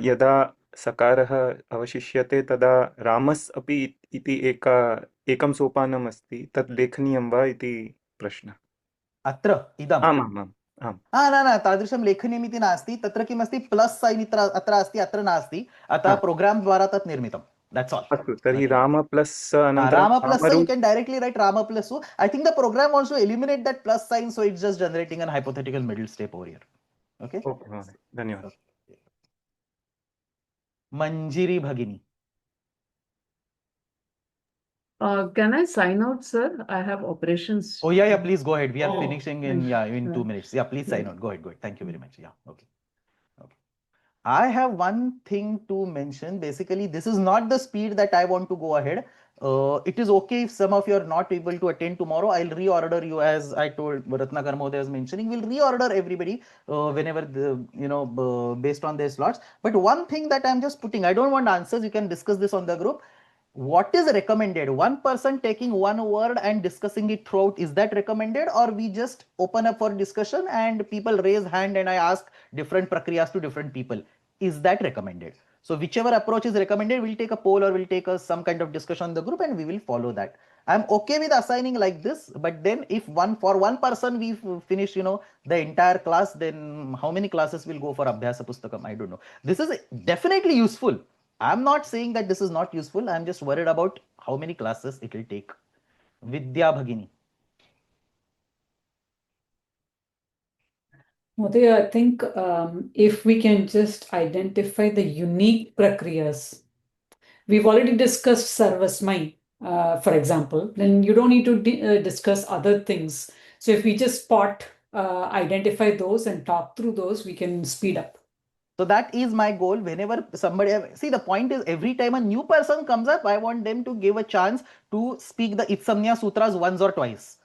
यदा सकारः अवशिष्यते तदा रामस् अपि इति एकं सोपानम् अस्ति तत् लेखनीयं वा इति प्रश्नः अत्र इदम् आम् न तादृशं लेखनीयमिति नास्ति तत्र किमस्ति प्लस् सैन् अत्र अस्ति अत्र नास्ति अतः प्रोग्राम द्वारा तत् निर्मितं. That's all. अस्तु तर्हि Ram plus Rama plus you can directly write Rama plus. I think the program wants to eliminate that plus sign, so it's just generating an hypothetical middle step over here. Okay. धन्यवाद. Manjiri Bhagini. Can I sign out, sir? I have operations. Oh yeah, please go ahead. We are finishing in 2 minutes. Yeah, please sign out. Go ahead. Thank you very much. Yeah, okay. I have one thing to mention. Basically, this is not the speed that I want to go ahead. It is okay if some of you are not able to attend tomorrow. I'll reorder you, as I told Ratnakar Mohdaya was mentioning. We'll reorder everybody whenever based on their slots. But one thing that I'm just putting, I don't want answers. You can discuss this on the group. What is recommended? One person taking one word and discussing it throughout, is that recommended, or we just open up for discussion and people raise hand and I ask different prakriyas to different people? Is that recommended? So whichever approach is recommended, we'll take a poll or we'll take some kind of discussion in the group and we will follow that. I'm okay with assigning like this, but then if for one person we finish the entire class, then how many classes will go for Abhyasa Pustakam? I don't know. This is definitely useful. I'm not saying that this is not useful. I'm just worried about how many classes it will take. Vidya Bhagini. Mahodaya, I think if we can just identify the unique prakriyas. We've already discussed Sarvasmai, for example. Then you don't need to discuss other things. So if we just identify those and talk through those, we can speed up. So that is my goal. Whenever somebody, see, the point is every time a new person comes up, I want them to give a chance to speak the Itsamnya Sutras once or twice.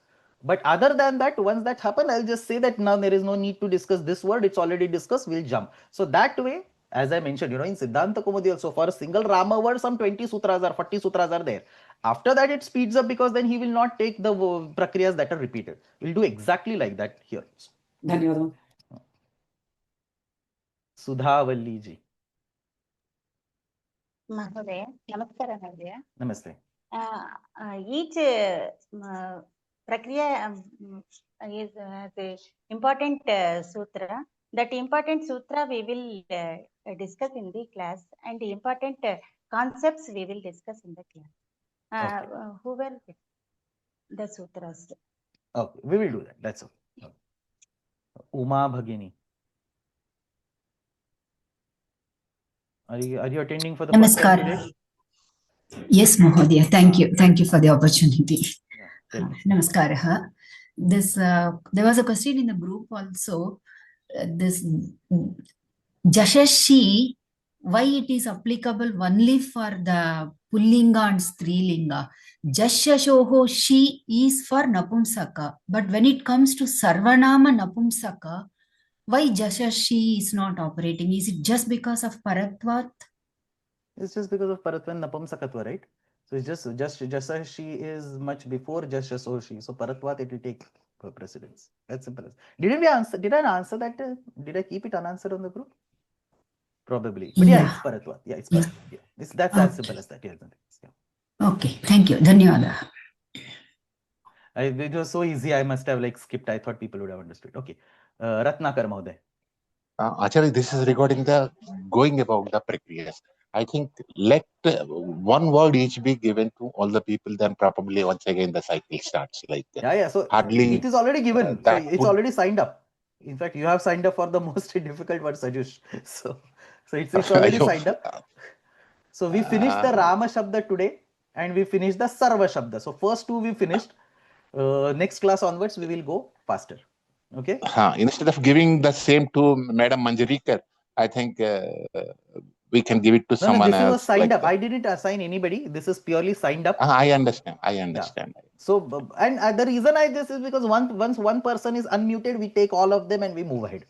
But other than that, once that happens, I'll just say that now there is no need to discuss this word. It's already discussed. We'll jump. So that way, as I mentioned, in Siddhanta Kaumudi also, for a single Rama word, some 20 sutras or 40 sutras are there. After that, it speeds up because then he will not take the prakriyas that are repeated. We'll do exactly like that here. Dhanyawad. Sudhavalli ji. Mahodaya, Namaskara Mahodaya. Namaste. Each prakriya is the important sutra. That important sutra we will discuss in the class, and the important concepts we will discuss in the class. Who were the sutras? Okay, we will do that. That's all. Okay. Uma Bhagini. Are you attending for the first time today? Yes, Mahodaya. Thank you. Thank you for the opportunity. Namaskar. There was a question in the group also. This Jashashi, why it is applicable only for the Pullinga and Strilinga? Jashashoho she is for Napumsaka. But when it comes to Sarvanama Napumsaka, why Jashashi is not operating? Is it just because of Paratvat? It's just because of Paratvat and Napumsakatva, right? So it's just Jashashi is much before Jashasoshi. So Paratvat, it will take precedence. That's simple. Did I answer that? Did I keep it unanswered on the group? Probably. But yeah, it's Paratvat. Yeah, it's Paratvat. Yeah. That's as simple as that. Yeah. Okay, thank you. Dhanyawada. It was so easy, I must have like skipped. I thought people would have understood. Okay. Ratnakar Mahoday. Acharya, this is regarding the going about the prakriyas. I think let one word each be given to all the people, then probably once again the cycle starts. Like Yeah. So hardly it is already given. So that it's would, already signed up. In fact, you have signed up for the most difficult one, Sajush. So it's already signed up. So we finished the Rama Shabda today and we finished the Sarva Shabda. So first two we finished. Next class onwards, we will go faster. Okay. Instead of giving the same to Madam Manjarikar, I think we can give it to someone this else. was signed up. I didn't assign anybody. This is purely signed up. I understand. Yeah. So, and the reason I this is because once one person is unmuted, we take all of them and we move ahead.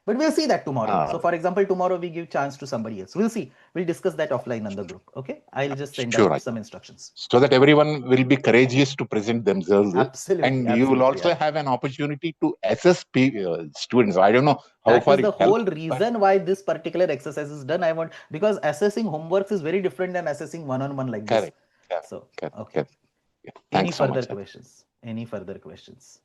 But we'll see that tomorrow. So, for example, tomorrow we give chance to somebody else. We'll see. We'll discuss that offline on the group. Okay. I'll just send out some instructions. So that everyone will be courageous to present themselves. Absolutely. And you will also have an opportunity to assess students. I don't know how far it helps. That is the whole reason why this particular exercise is done. Because assessing homeworks is very different than assessing one-on-one like this. So, okay. Any further questions? Any further questions?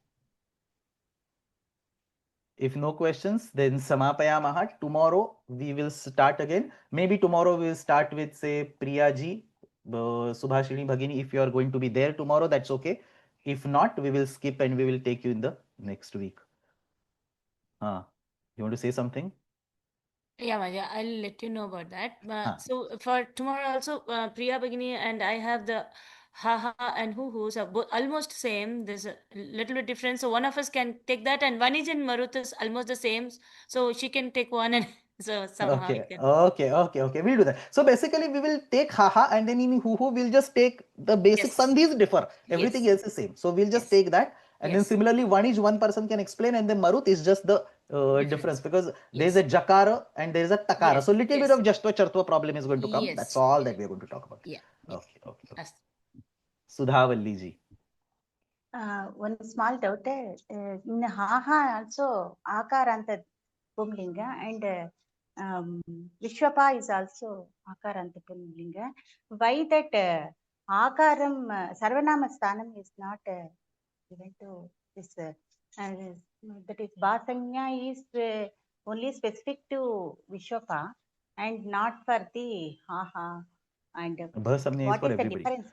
If no questions, then Samapayamaha. Tomorrow we will start again. Maybe tomorrow we will start with, say, Priya ji, Subhashini Bhagini. If you are going to be there tomorrow, that's okay. If not, we will skip and we will take you in the next week. You want to say something? Yeah, Maja, I'll let you know about that. So for tomorrow also, Priya Bhagini and I have the ha and hu are both almost same. There's a little bit difference. So one of us can take that, and Vanij and Marut is almost the same. So she can take one, and so somehow Okay. We'll do that. So basically, we will take ha and then in hu we'll just take the basic sandhis differ. Everything else is same. So we'll just take that. And then similarly, one person can explain, and then Marut is just the difference because there is a jakara and there is a takara. So little bit of jastva chartva problem is going to come. That's all that we are going to talk about. Okay. Sudhavalli ji. One small doubt. In ha also akaranta pumlinga and Vishwapa is also akaranta pumlinga. Why that akaram sarvanama sthanam is not given to this? That is Basanya is only specific to Vishwapa and not for the ha. And Bhasamnya is for everybody. Difference?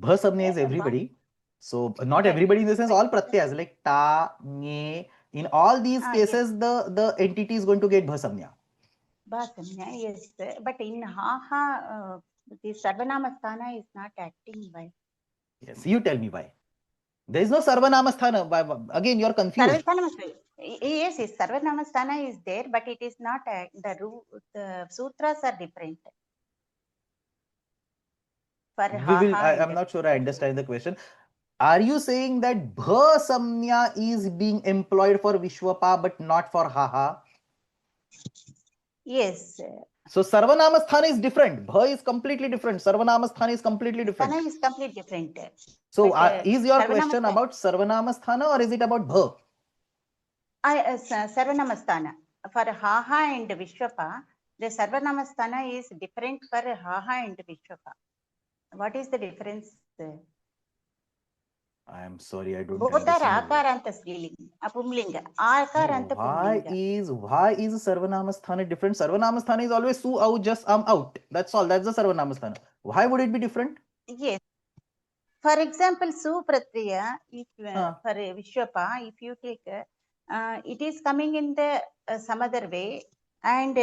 Bhasamnya is everybody. So not everybody in the sense all pratyas like ta, nye. In all these cases, the entity is going to get bhasamnya. Bhasamnya, yes. But in ha, the sarvanama sthana is not acting. Why? Yes, you tell me why. There is no sarvanama sthana. Again, you are confused. Yes, sarvanama sthana is there, but it is not the sutras are different. I'm not sure I understand the question. Are you saying that bhasamnya is being employed for Vishwapa but not for haha? Yes. So sarvanama sthana is different. Bha is completely different. Sarvanama sthana is completely different. Sthana is completely different. So is your question about sarvanama sthana or is it about bha? Sarvanama sthana. For haha and Vishwapa, the sarvanama sthana is different for haha and Vishwapa. What is the difference? I am sorry, I don't both are akaranta strilinga, pumlinga. Akaranta pumlinga. Why is sarvanama sthana different? Sarvanama sthana is always su out, just out. That's all. That's the sarvanama sthana. Why would it be different? Yes. For example, su pratriya, for Vishwapa, if you take, it is coming in the some other way. And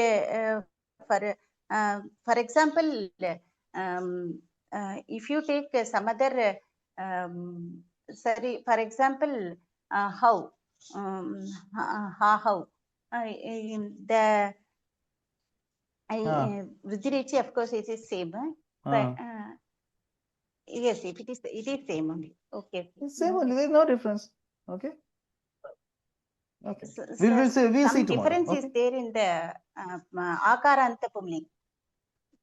for example, if you take some other sorry, for example, how the Vruddhirechi, of course, it is same, but yes, it is same only. Okay, same only. There is no difference. Okay. So, we'll see tomorrow. Difference is there in the akaranta pumling.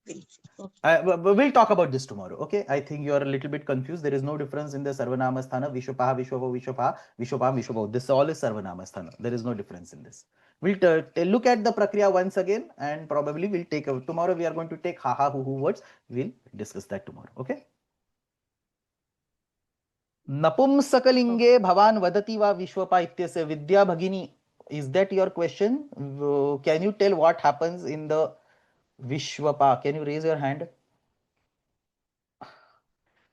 We'll talk about this tomorrow. Okay, I think you are a little bit confused. There is no difference in the sarvanama sthana. Vishwapaha, Vishwapa. This all is sarvanama sthana. There is no difference in this. We'll look at the prakriya once again, and probably we'll take tomorrow. We are going to take haha, hu words. We'll discuss that tomorrow. Okay. नपुंसकलिंगे भवान वदति वा विश्वपा इत्यस्य विद्या भगिनी, is that your question? Can you tell what happens in the Vishwapa? Can you raise your hand?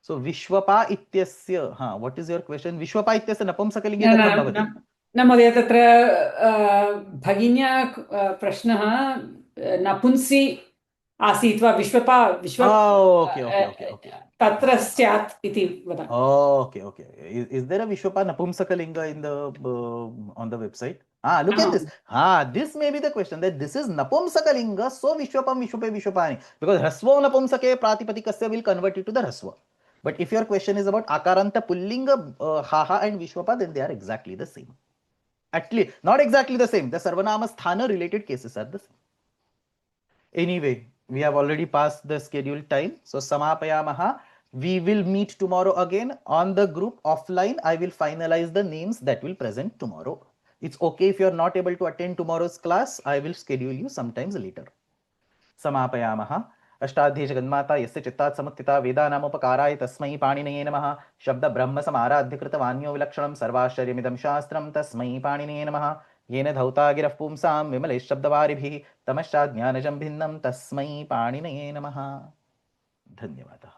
So Vishwapa ityasya, what is your question? Vishwapa ityasya napumsakalinge katham bhavati? न महोदय, तत्र भगिन्या प्रश्नः नपुंसी आसीत् वा विश्वपा तत्र स्यात् इति वदामि. Okay. Is there a Vishwapa napumsakalinga in the on the website? Look at this. This may be the question, that this is napumsakalinga, so Vishwapam Vishwape Vishwapani, because Hrasva Napumsake Pratipatikasya will convert it to the Hrasva. But if your question is about Akaranta Pullinga, Haha and Vishwapa, then they are exactly the same. At least, not exactly the same. The Sarvanama Sthana related cases are the same. Anyway, we have already passed the scheduled time. So, Samapayamaha. We will meet tomorrow again on the group offline. I will finalize the names that will present tomorrow. It's okay if you are not able to attend tomorrow's class. I will schedule you sometimes later. Samapayamaha. Ashtadhyayi जगन्माता यस्य चित्तात् समुत्थिता वेदानामुपकाराय तस्मै पाणिनये नमः. शब्द ब्रह्म समाराध्य कृतवान्यो विलक्षणं सर्वाश्चर्यमिदं शास्त्रं तस्मै पाणिनये नमः. येन धौता गिरः पुंसां विमले शब्दवारिभिः तमश्चाज्ञानजं भिन्नं तस्मै पाणिनये नमः. धन्यवादः.